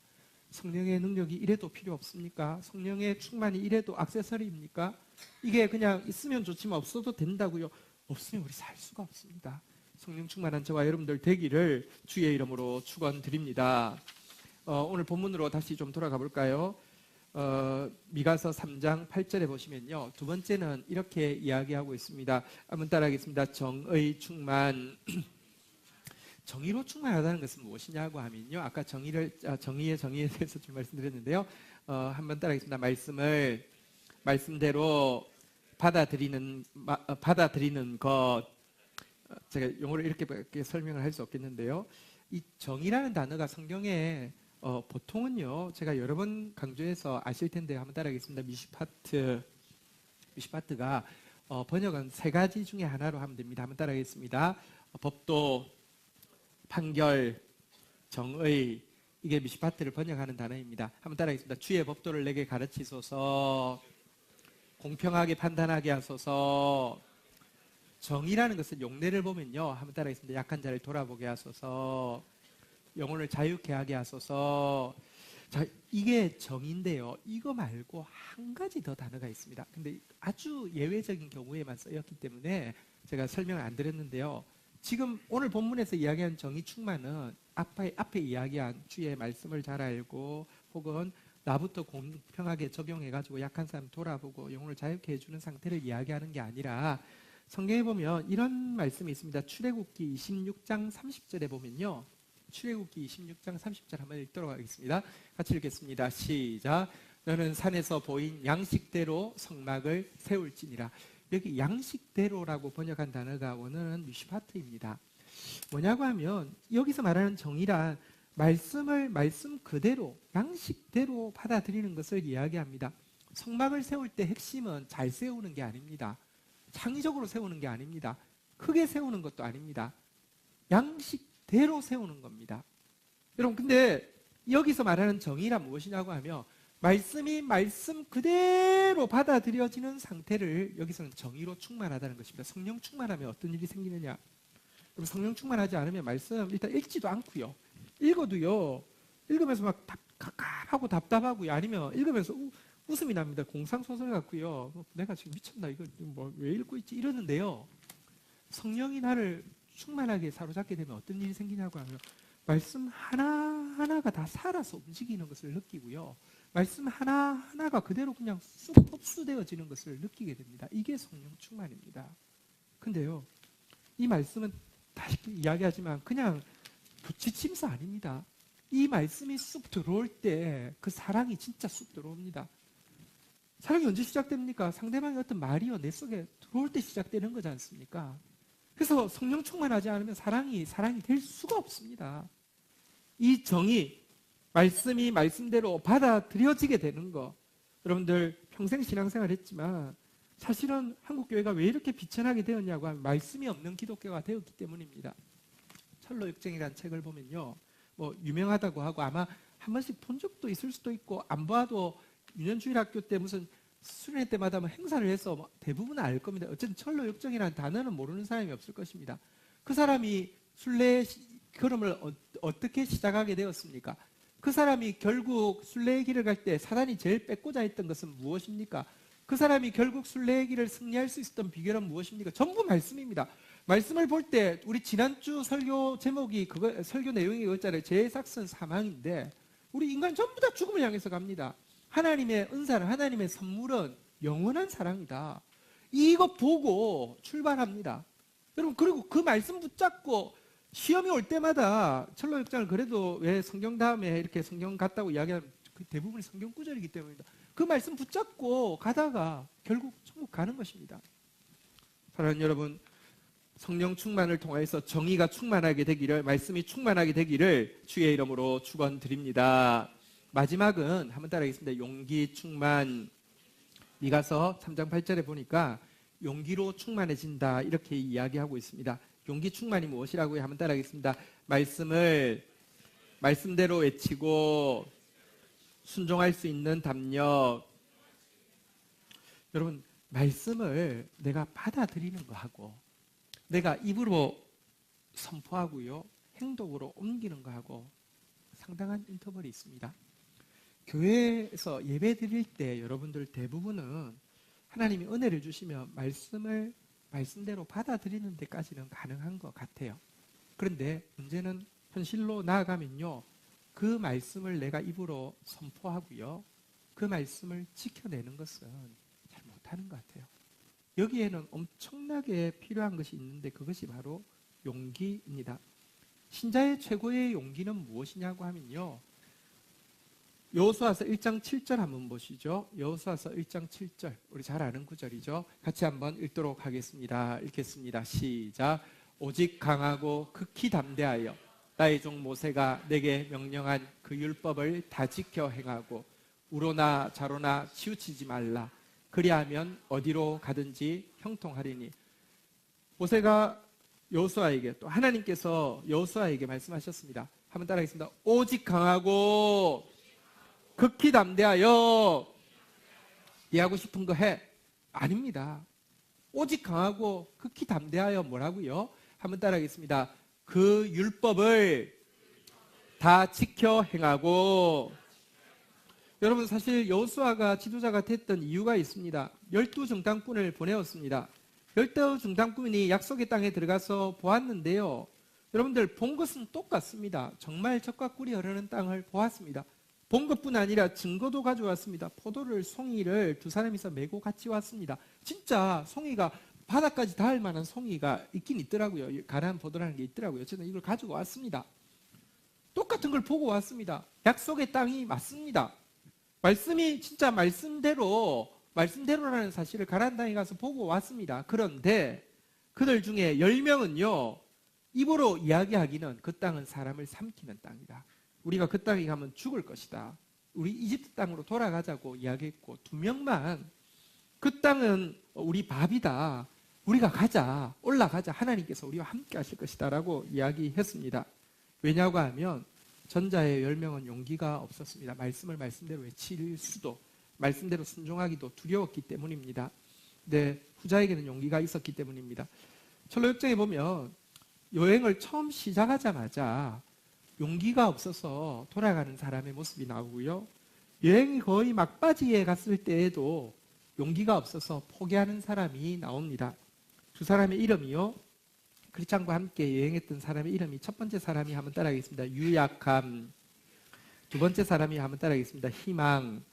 [SPEAKER 1] 성령의 능력이 이래도 필요 없습니까? 성령의 충만이 이래도 액세서리입니까? 이게 그냥 있으면 좋지만 없어도 된다고요? 없으면 우리 살 수가 없습니다. 성령 충만한 저와 여러분들 되기를 주의 이름으로 축원드립니다. 오늘 본문으로 다시 좀 돌아가 볼까요? 미가서 3장 8절에 보시면요, 두 번째는 이렇게 이야기하고 있습니다. 한번 따라하겠습니다. 정의 충만. 정의로 충만하다는 것은 무엇이냐고 하면요, 아까 정의에 대해서 좀 말씀드렸는데요. 한번 따라하겠습니다. 말씀대로 받아들이는 것. 제가 용어를 이렇게 설명을 할 수 없겠는데요. 이 정의라는 단어가 성경에 보통은요, 제가 여러 번 강조해서 아실 텐데 한번 따라하겠습니다. 미시파트가 번역은 세 가지 중에 하나로 하면 됩니다. 한번 따라하겠습니다. 법도, 판결, 정의. 이게 미시파트를 번역하는 단어입니다. 한번 따라하겠습니다. 주의 법도를 내게 가르치소서. 공평하게 판단하게 하소서. 정의라는 것은 용례를 보면요, 한번 따라하겠습니다. 약한 자를 돌아보게 하소서. 영혼을 자유케 하게 하소서. 자, 이게 정의인데요, 이거 말고 한 가지 더 단어가 있습니다. 근데 아주 예외적인 경우에만 쓰였기 때문에 제가 설명을 안 드렸는데요, 지금 오늘 본문에서 이야기한 정의 충만은 앞에 이야기한 주의 말씀을 잘 알고 혹은 나부터 공평하게 적용해가지고 약한 사람 돌아보고 영혼을 자유케 해주는 상태를 이야기하는 게 아니라, 성경에 보면 이런 말씀이 있습니다. 출애굽기 26장 30절에 보면요, 출애굽기 26장 30절 한번 읽도록 하겠습니다. 같이 읽겠습니다. 시작. 너는 산에서 보인 양식대로 성막을 세울지니라. 여기 양식대로라고 번역한 단어가 원어는 미시파트입니다. 뭐냐고 하면 여기서 말하는 정의란 말씀 그대로, 양식대로 받아들이는 것을 이야기합니다. 성막을 세울 때 핵심은 잘 세우는 게 아닙니다. 창의적으로 세우는 게 아닙니다. 크게 세우는 것도 아닙니다. 양식대로 세우는 겁니다. 여러분, 근데 여기서 말하는 정의란 무엇이냐고 하면 말씀이 말씀 그대로 받아들여지는 상태를 여기서는 정의로 충만하다는 것입니다. 성령 충만하면 어떤 일이 생기느냐? 그럼 성령 충만하지 않으면 말씀 일단 읽지도 않고요, 읽어도요, 읽으면서 막 갑갑하고 답답하고요, 아니면 읽으면서 웃음이 납니다. 공상소설 같고요, 내가 지금 미쳤나, 이거 왜 읽고 있지, 이러는데요, 성령이 나를 충만하게 사로잡게 되면 어떤 일이 생기냐고 하면 말씀 하나하나가 다 살아서 움직이는 것을 느끼고요, 말씀 하나하나가 그대로 그냥 쑥 흡수되어지는 것을 느끼게 됩니다. 이게 성령 충만입니다. 근데요, 이 말씀은 다시 이야기하지만 그냥 부치침사 아닙니다. 이 말씀이 쑥 들어올 때 그 사랑이 진짜 쑥 들어옵니다. 사랑이 언제 시작됩니까? 상대방의 어떤 말이요, 내 속에 들어올 때 시작되는 거지 않습니까? 그래서 성령 충만하지 않으면 사랑이 될 수가 없습니다. 이 정의, 말씀이 말씀대로 받아들여지게 되는 거. 여러분들 평생 신앙생활 했지만 사실은 한국교회가 왜 이렇게 비천하게 되었냐고 하면 말씀이 없는 기독교가 되었기 때문입니다. 철로역정이라는 책을 보면요, 유명하다고 하고 아마 한 번씩 본 적도 있을 수도 있고, 안 봐도 유년주일학교 때 무슨 수련회 때마다 행사를 해서 대부분 알 겁니다. 어쨌든 철로역정이라는 단어는 모르는 사람이 없을 것입니다. 그 사람이 순례 걸음을 어떻게 시작하게 되었습니까? 그 사람이 결국 순례의 길을 갈 때 사단이 제일 뺏고자 했던 것은 무엇입니까? 그 사람이 결국 순례의 길을 승리할 수 있었던 비결은 무엇입니까? 전부 말씀입니다. 말씀을 볼 때 우리 지난주 설교 제목이 설교 내용이 그거잖아요. 제 삭선 사망인데 우리 인간 전부 다 죽음을 향해서 갑니다. 하나님의 은사는, 하나님의 선물은 영원한 사랑이다. 이거 보고 출발합니다. 여러분, 그리고 그 말씀 붙잡고 시험이 올 때마다 철로역정을 그래도 왜 성경 다음에 이렇게 성경 같다고 이야기하면 대부분이 성경 구절이기 때문입니다. 그 말씀 붙잡고 가다가 결국 천국 가는 것입니다. 사랑하는 여러분, 성령 충만을 통해서 정의가 충만하게 되기를, 말씀이 충만하게 되기를 주의 이름으로 축원드립니다. 마지막은 한번 따라하겠습니다. 용기 충만. 미가서 3장 8절에 보니까 용기로 충만해진다 이렇게 이야기하고 있습니다. 용기 충만이 무엇이라고요? 한번 따라하겠습니다. 말씀을 말씀대로 외치고 순종할 수 있는 담력. 여러분, 말씀을 내가 받아들이는 거하고 내가 입으로 선포하고요, 행동으로 옮기는 거하고 상당한 인터벌이 있습니다. 교회에서 예배 드릴 때 여러분들 대부분은 하나님이 은혜를 주시면 말씀을 말씀대로 받아들이는 데까지는 가능한 것 같아요. 그런데 문제는 현실로 나아가면요, 그 말씀을 내가 입으로 선포하고요, 그 말씀을 지켜내는 것은 잘 못하는 것 같아요. 여기에는 엄청나게 필요한 것이 있는데 그것이 바로 용기입니다. 신자의 최고의 용기는 무엇이냐고 하면요, 여호수아서 1장 7절 한번 보시죠. 여호수아서 1장 7절, 우리 잘 아는 구절이죠. 같이 한번 읽도록 하겠습니다. 읽겠습니다. 시작. 오직 강하고 극히 담대하여 나의 종 모세가 내게 명령한 그 율법을 다 지켜 행하고 우로나 좌로나 치우치지 말라. 그리하면 어디로 가든지 형통하리니. 모세가 여호수아에게, 또 하나님께서 여호수아에게 말씀하셨습니다. 한번 따라하겠습니다. 오직 강하고 극히 담대하여. 이해하고 싶은 거 해. 아닙니다. 오직 강하고 극히 담대하여 뭐라고요? 한번 따라하겠습니다. 그 율법을 다 지켜 행하고. 여러분, 사실 여호수아가 지도자가 됐던 이유가 있습니다. 12정탐꾼을 보내었습니다. 12정탐꾼이 약속의 땅에 들어가서 보았는데요, 여러분들 본 것은 똑같습니다. 정말 젖과 꿀이 흐르는 땅을 보았습니다. 본 것뿐 아니라 증거도 가져왔습니다. 포도를, 송이를 두 사람이서 메고 같이 왔습니다. 진짜 송이가 바닥까지 닿을 만한 송이가 있긴 있더라고요. 가나안 포도라는 게 있더라고요. 저는 이걸 가지고 왔습니다. 똑같은 걸 보고 왔습니다. 약속의 땅이 맞습니다. 말씀이 진짜 말씀대로라는 사실을 가나안 땅에 가서 보고 왔습니다. 그런데 그들 중에 10명은요, 입으로 이야기하기는 그 땅은 사람을 삼키는 땅이다. 우리가 그 땅에 가면 죽을 것이다. 우리 이집트 땅으로 돌아가자고 이야기했고, 2명만 그 땅은 우리 밥이다. 우리가 가자. 올라가자. 하나님께서 우리와 함께 하실 것이다 라고 이야기했습니다. 왜냐고 하면 전자의 10명은 용기가 없었습니다. 말씀을 말씀대로 외칠 수도, 말씀대로 순종하기도 두려웠기 때문입니다. 네, 후자에게는 용기가 있었기 때문입니다. 철로역정에 보면 여행을 처음 시작하자마자 용기가 없어서 돌아가는 사람의 모습이 나오고요, 여행이 거의 막바지에 갔을 때에도 용기가 없어서 포기하는 사람이 나옵니다. 두 사람의 이름이요, 크리스찬과 함께 여행했던 사람의 이름이, 첫 번째 사람이 한번 따라하겠습니다. 유약함. 두 번째 사람이 한번 따라하겠습니다. 희망.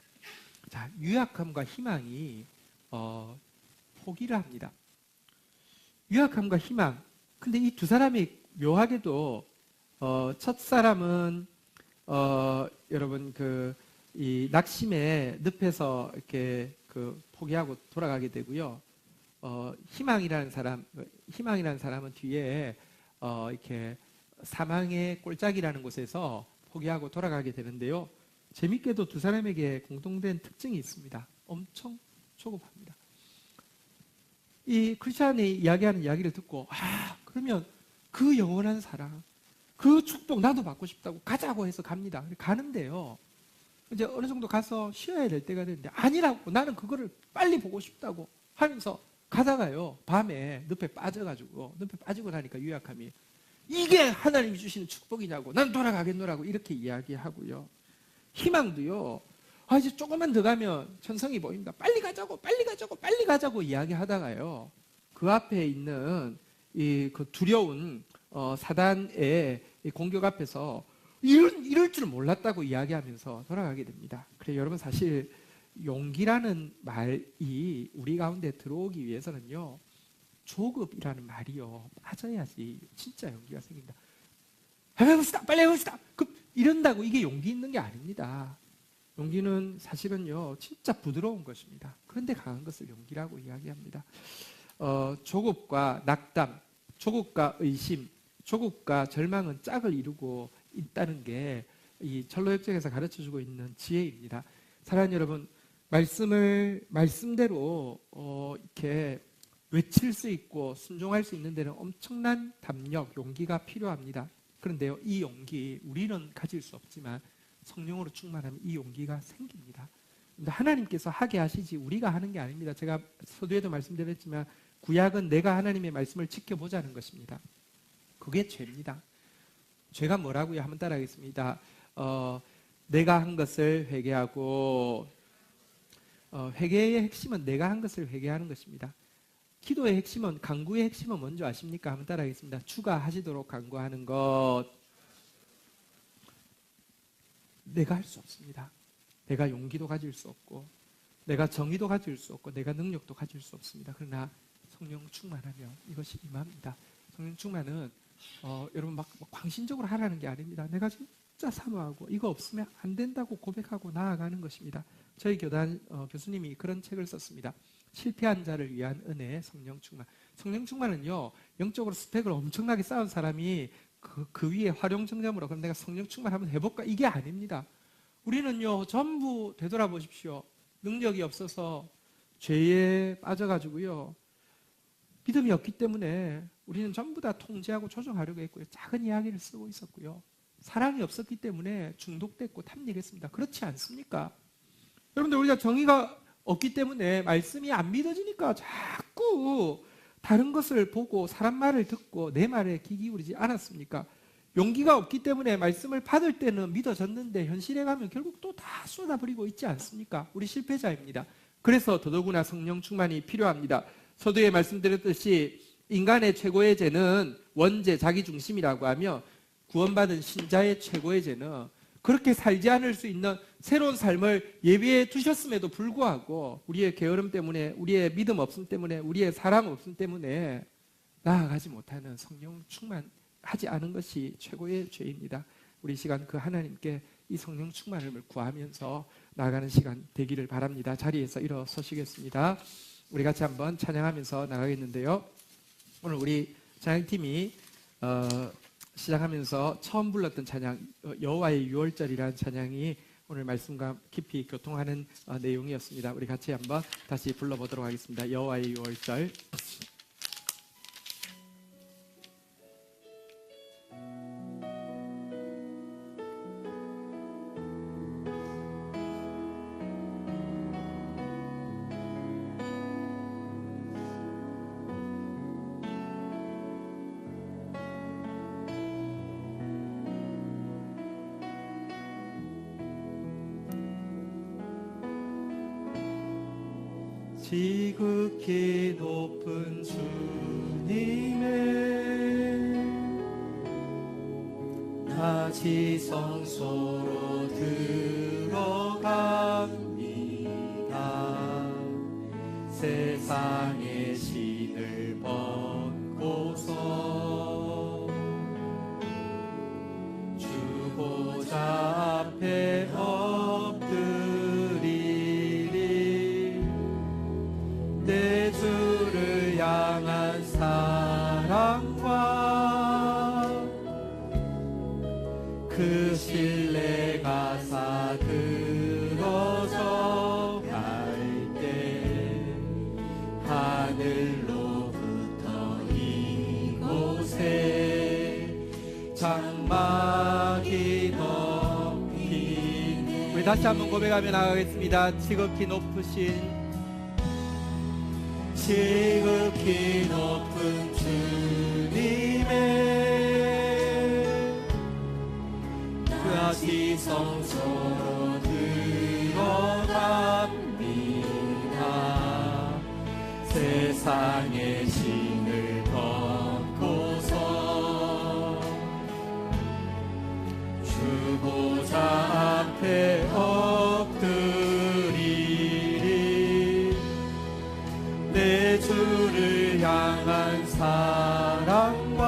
[SPEAKER 1] 자, 유약함과 희망이 포기를 합니다. 유약함과 희망. 근데 이 두 사람이 묘하게도 첫 사람은 여러분 이 낙심의 늪에서 이렇게 포기하고 돌아가게 되고요. 희망이라는 사람은 뒤에 이렇게 사망의 꼴짝이라는 곳에서 포기하고 돌아가게 되는데요. 재밌게도 두 사람에게 공통된 특징이 있습니다. 엄청 조급합니다. 이 크리스찬이 이야기하는 이야기를 듣고, 그러면 그 영원한 사랑, 그 축복 나도 받고 싶다고 가자고 해서 갑니다. 가는데요, 이제 어느 정도 가서 쉬어야 될 때가 되는데, 아니라고, 나는 그거를 빨리 보고 싶다고 하면서 가다가요, 밤에 늪에 빠지고 나니까 유약함이, 이게 하나님이 주시는 축복이냐고, 난 돌아가겠노라고 이렇게 이야기하고요. 희망도요, 이제 조금만 더 가면 천성이 보입니다. 빨리 가자고 이야기하다가요, 그 앞에 있는 그 두려운 사단의 공격 앞에서 이럴 줄 몰랐다고 이야기하면서 돌아가게 됩니다. 그래서 여러분, 사실 용기라는 말이 우리 가운데 들어오기 위해서는요, 조급이라는 말이요, 빠져야지 진짜 용기가 생긴다. 해봅시다, 빨리 해봅시다, 이런다고 이게 용기 있는 게 아닙니다. 용기는 사실은요, 진짜 부드러운 것입니다. 그런데 강한 것을 용기라고 이야기합니다. 조급과 낙담, 조급과 의심, 조급과 절망은 짝을 이루고 있다는 게 이 철로역정에서 가르쳐주고 있는 지혜입니다. 사랑하는 여러분, 말씀을 말씀대로 이렇게 외칠 수 있고 순종할 수 있는 데는 엄청난 담력, 용기가 필요합니다. 그런데요, 이 용기 우리는 가질 수 없지만 성령으로 충만하면 이 용기가 생깁니다. 하나님께서 하게 하시지 우리가 하는 게 아닙니다. 제가 서두에도 말씀드렸지만 구약은 내가 하나님의 말씀을 지켜보자는 것입니다. 그게 죄입니다. 죄가 뭐라고요? 한번 따라하겠습니다. 내가 한 것을 회개하고, 회개의 핵심은 내가 한 것을 회개하는 것입니다. 기도의 핵심은, 간구의 핵심은 뭔지 아십니까? 한번 따라하겠습니다. 주가 하시도록 간구하는 것. 내가 할 수 없습니다. 내가 용기도 가질 수 없고, 내가 정의도 가질 수 없고, 내가 능력도 가질 수 없습니다. 그러나 성령 충만하면 이것이 임합니다. 성령 충만은 여러분 막 광신적으로 하라는 게 아닙니다. 내가 진짜 사모하고 이거 없으면 안 된다고 고백하고 나아가는 것입니다. 저희 교단 교수님이 그런 책을 썼습니다. 실패한 자를 위한 은혜, 성령 충만. 성령 충만은요, 영적으로 스펙을 엄청나게 쌓은 사람이 그 위에 활용정점으로 그럼 내가 성령 충만 한번 해볼까? 이게 아닙니다. 우리는요, 전부 되돌아보십시오. 능력이 없어서 죄에 빠져가지고요, 믿음이 없기 때문에 우리는 전부 다 통제하고 조정하려고 했고요, 작은 이야기를 쓰고 있었고요, 사랑이 없었기 때문에 중독됐고 탐닉했습니다. 그렇지 않습니까? 여러분들, 우리가 정의가 없기 때문에 말씀이 안 믿어지니까 자꾸 다른 것을 보고 사람 말을 듣고 내 말에 귀 기울이지 않았습니까? 용기가 없기 때문에 말씀을 받을 때는 믿어졌는데 현실에 가면 결국 또 다 쏟아버리고 있지 않습니까? 우리 실패자입니다. 그래서 더더구나 성령 충만이 필요합니다. 서두에 말씀드렸듯이 인간의 최고의 죄는 원죄, 자기중심이라고 하며, 구원받은 신자의 최고의 죄는 그렇게 살지 않을 수 있는 새로운 삶을 예비해 두셨음에도 불구하고 우리의 게으름 때문에, 우리의 믿음 없음 때문에, 우리의 사랑 없음 때문에 나아가지 못하는, 성령 충만하지 않은 것이 최고의 죄입니다. 우리 시간 그 하나님께 이 성령 충만을 구하면서 나아가는 시간 되기를 바랍니다. 자리에서 일어서시겠습니다. 우리 같이 한번 찬양하면서 나가겠는데요, 오늘 우리 찬양팀이 시작하면서 처음 불렀던 찬양, 여호와의 유월절이라는 찬양이 오늘 말씀과 깊이 교통하는 내용이었습니다. 우리 같이 한번 다시 불러보도록 하겠습니다. 여호와의 유월절. 지극히 높은 주님의 다시 성소로 들어갑니다. 세상의 신을 벗고서 주 보좌 앞에 내 주를 향한 사랑과 그 신뢰가 사그러져 갈 때 하늘로부터 이곳에 장막이 덮인, 우리 다시 한번 고백하며 나가겠습니다. 지극히 높으신, 지극히 높은 주님의 다시 성소로 들어갑니다. 세상의 신을 벗고서 주 보좌 앞에 엎드리리. 내 주를 향한 사랑과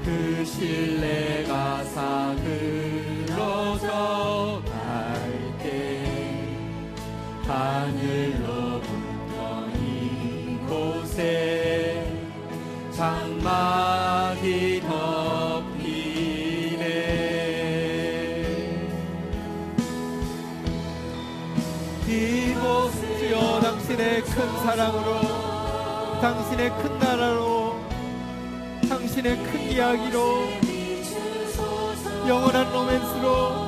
[SPEAKER 1] 그 신뢰가 사그러져 갈 때 하늘로부터 이곳에 장막이 덮이네. 이곳이여, 당신의 큰 사랑으로, 당신의 큰 나라로, 당신의 큰 이야기로, 영원한 로맨스로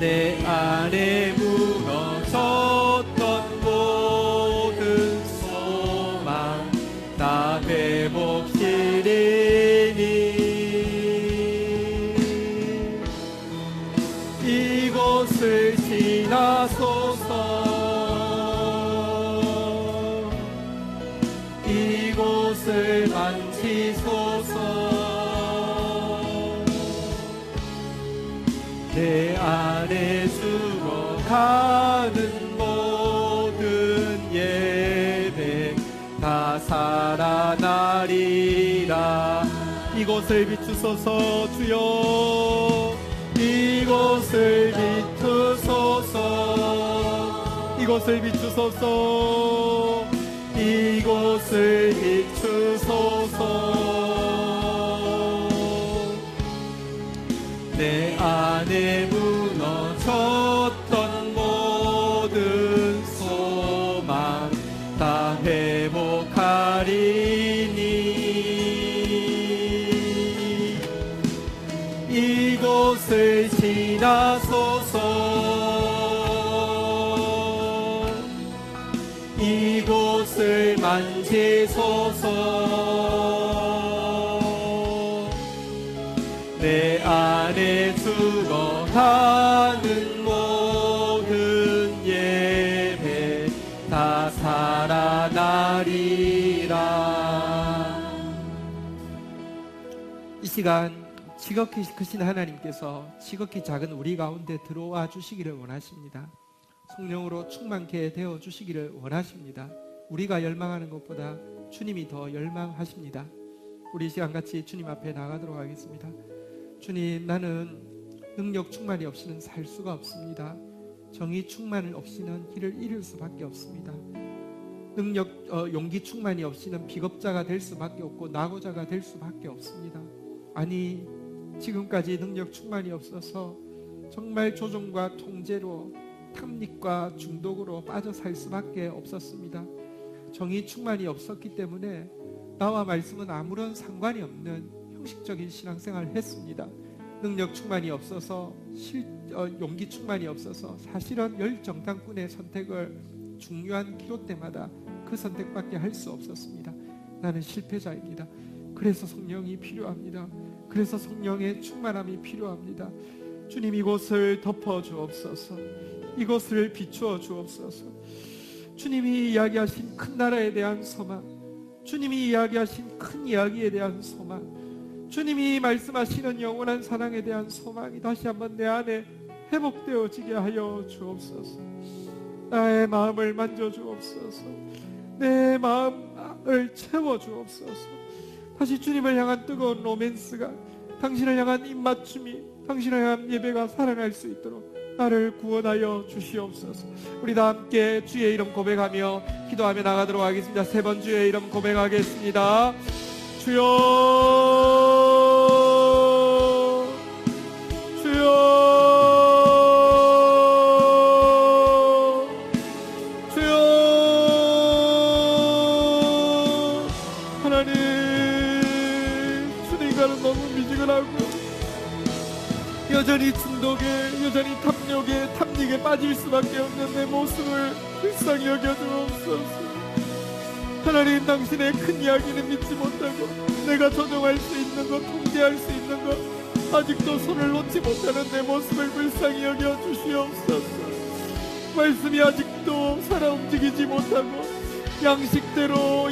[SPEAKER 1] 내 안에 무너졌던 모든 소원 지나소서. 이곳을 만지소서. 내 안에 죽어가는 모든 예배 다 살아나리라. 이곳을 비추소서. 주여 이곳을 비추소서. 이곳을 비추소서. 이곳을 비추소서. 내 안에 무너졌던 모든 소망 다 회복하리니. 이곳을 지나소서. 이곳을 만지소서. 내 안에 죽어가는 모든 예배 다 살아나리라. 이 시간 지극히 크신 하나님께서 지극히 작은 우리 가운데 들어와 주시기를 원하십니다. 성령으로 충만케 되어 주시기를 원하십니다. 우리가 열망하는 것보다 주님이 더 열망하십니다. 우리 이 시간 같이 주님 앞에 나가도록 하겠습니다. 주님, 나는 능력 충만이 없이는 살 수가 없습니다. 정의 충만이 없이는 길을 잃을 수밖에 없습니다. 용기 충만이 없이는 비겁자가 될 수밖에 없고 낙오자가 될 수밖에 없습니다. 아니, 지금까지 능력 충만이 없어서 정말 조종과 통제로 탐닉과 중독으로 빠져 살 수밖에 없었습니다. 정의 충만이 없었기 때문에 나와 말씀은 아무런 상관이 없는 형식적인 신앙생활을 했습니다. 능력 충만이 없어서 용기 충만이 없어서 사실은 열정당꾼의 선택을 중요한 기로 때마다 그 선택밖에 할 수 없었습니다. 나는 실패자입니다. 그래서 성령이 필요합니다. 그래서 성령의 충만함이 필요합니다. 주님, 이곳을 덮어 주옵소서. 이곳을 비추어 주옵소서. 주님이 이야기하신 큰 나라에 대한 소망, 주님이 이야기하신 큰 이야기에 대한 소망, 주님이 말씀하시는 영원한 사랑에 대한 소망이 다시 한번 내 안에 회복되어지게 하여 주옵소서. 나의 마음을 만져주옵소서. 내 마음을 채워주옵소서. 다시 주님을 향한 뜨거운 로맨스가, 당신을 향한 입맞춤이, 당신을 향한 예배가 살아날 수 있도록 나를 구원하여 주시옵소서. 우리 다 함께 주의 이름 고백하며 기도하며 나가도록 하겠습니다. 3번 주의 이름 고백하겠습니다. 주여, 주여, 주여. 하나님, 주님과는 너무 미지근하고 여전히 중독에, 여전히 탐욕에, 탐닉에 빠질 수밖에 없는 내 모습을 불쌍히 여겨주옵소서. 하나님, 당신의 큰 이야기는 믿지 못하고 내가 조종할 수 있는 것, 통제할 수 있는 것, 아직도 손을 놓지 못하는 내 모습을 불쌍히 여겨주시옵소서. 말씀이 아직도 살아 움직이지 못하고 양식대로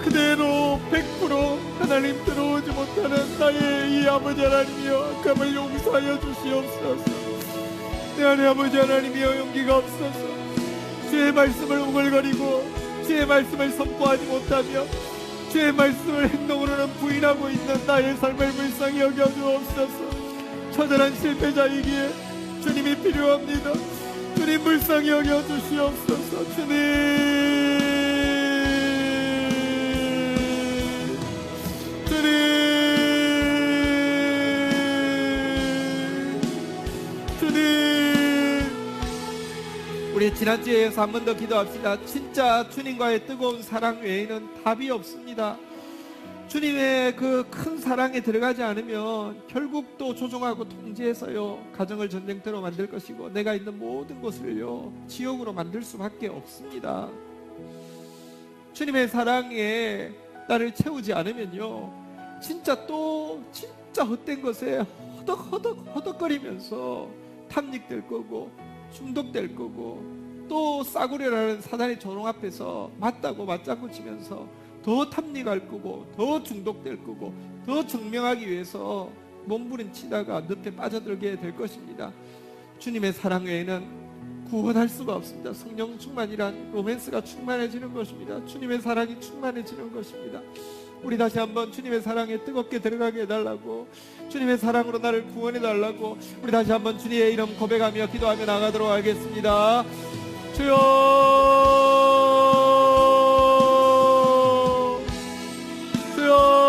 [SPEAKER 1] 그대로 100% 하나님 들어오지 못하는 나의 이 아버지 하나님이여, 악함을 용서하여 주시옵소서. 내 안에 아버지 하나님이여, 용기가 없어서 주의 말씀을 우글거리고 주의 말씀을 선포하지 못하며 주의 말씀을 행동으로는 부인하고 있는 나의 삶을 불쌍히 여겨주옵소서. 처절한 실패자이기에 주님이 필요합니다. 주님, 불쌍히 여겨주시옵소서. 주님, 우리 지난주에 이어서 한 번 더 기도합시다. 진짜 주님과의 뜨거운 사랑 외에는 답이 없습니다. 주님의 그 큰 사랑에 들어가지 않으면 결국 또 조종하고 통제해서요, 가정을 전쟁터로 만들 것이고 내가 있는 모든 곳을요, 지옥으로 만들 수밖에 없습니다. 주님의 사랑에 나를 채우지 않으면요, 진짜 헛된 것에 허덕거리면서 탐닉될 거고 중독될 거고, 또 싸구려라는 사단의 조롱 앞에서 맞다고 맞장구 치면서 더 탐닉할 거고, 더 중독될 거고, 더 증명하기 위해서 몸부림치다가 늪에 빠져들게 될 것입니다. 주님의 사랑 외에는 구원할 수가 없습니다. 성령 충만이란 로맨스가 충만해지는 것입니다. 주님의 사랑이 충만해지는 것입니다. 우리 다시 한번 주님의 사랑에 뜨겁게 들어가게 해달라고, 주님의 사랑으로 나를 구원해달라고, 우리 다시 한번 주님의 이름 고백하며 기도하며 나가도록 하겠습니다. 주여, 주여,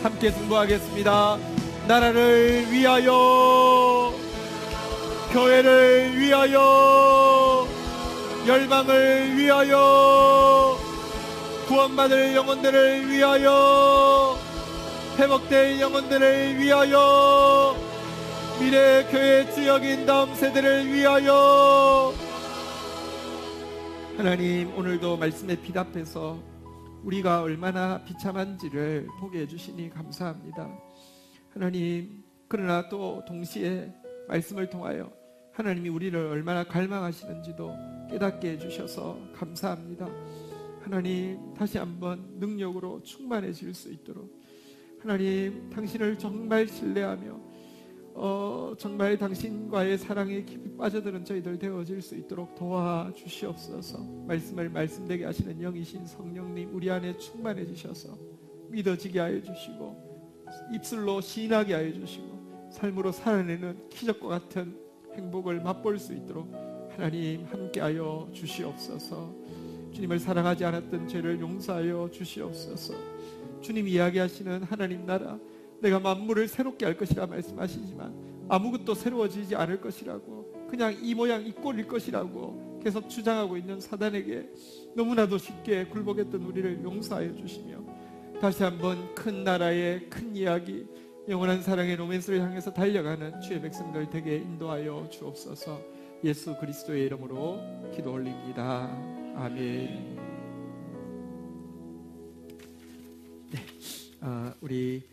[SPEAKER 1] 함께 승부하겠습니다. 나라를 위하여, 교회를 위하여, 열방을 위하여, 구원받을 영혼들을 위하여, 회복될 영혼들을 위하여, 미래 교회 주역인 다음 세대를 위하여. 하나님, 오늘도 말씀에 비답해서 우리가 얼마나 비참한지를 보게 해주시니 감사합니다. 하나님, 그러나 또 동시에 말씀을 통하여 하나님이 우리를 얼마나 갈망하시는지도 깨닫게 해주셔서 감사합니다. 하나님, 다시 한번 능력으로 충만해질 수 있도록 하나님, 당신을 정말 신뢰하며 정말 당신과의 사랑에 깊이 빠져드는 저희들 되어질 수 있도록 도와주시옵소서. 말씀을 말씀되게 하시는 영이신 성령님, 우리 안에 충만해지셔서 믿어지게 하여 주시고, 입술로 시인하게 하여 주시고, 삶으로 살아내는 기적과 같은 행복을 맛볼 수 있도록 하나님 함께하여 주시옵소서. 주님을 사랑하지 않았던 죄를 용서하여 주시옵소서. 주님 이야기하시는 하나님 나라, 내가 만물을 새롭게 할 것이라 말씀하시지만 아무것도 새로워지지 않을 것이라고, 그냥 이 모양 이 꼴일 것이라고 계속 주장하고 있는 사단에게 너무나도 쉽게 굴복했던 우리를 용서하여 주시며, 다시 한번 큰 나라의 큰 이야기, 영원한 사랑의 로맨스를 향해서 달려가는 주의 백성들 되게 인도하여 주옵소서. 예수 그리스도의 이름으로 기도 올립니다. 아멘. 네, 우리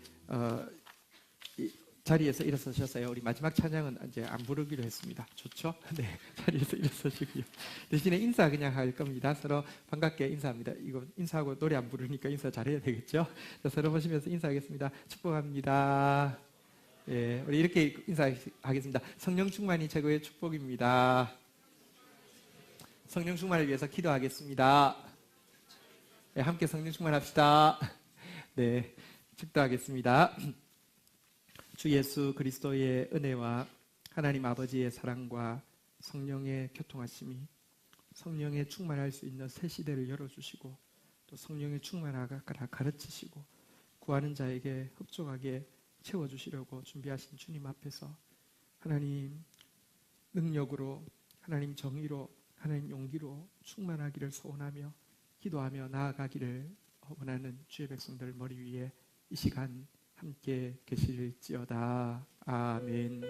[SPEAKER 1] 자리에서 일어서셨어요. 우리 마지막 찬양은 이제 안 부르기로 했습니다. 좋죠? 네, 자리에서 일어서시고요. 대신에 인사 그냥 할 겁니다. 서로 반갑게 인사합니다. 이거 인사하고 노래 안 부르니까 인사 잘해야 되겠죠? 자, 서로 보시면서 인사하겠습니다. 축복합니다. 예, 우리 이렇게 인사하겠습니다. 성령 충만이 최고의 축복입니다. 성령 충만을 위해서 기도하겠습니다. 네, 함께 성령 충만합시다. 네, 축도하겠습니다. 주 예수 그리스도의 은혜와 하나님 아버지의 사랑과 성령의 교통하심이, 성령에 충만할 수 있는 새 시대를 열어주시고, 또 성령에 충만하라 가르치시고 구하는 자에게 흡족하게 채워주시려고 준비하신 주님 앞에서 하나님 능력으로, 하나님 정의로, 하나님 용기로 충만하기를 소원하며 기도하며 나아가기를 원하는 주의 백성들 머리 위에 이 시간 함께 계실지어다. 아멘.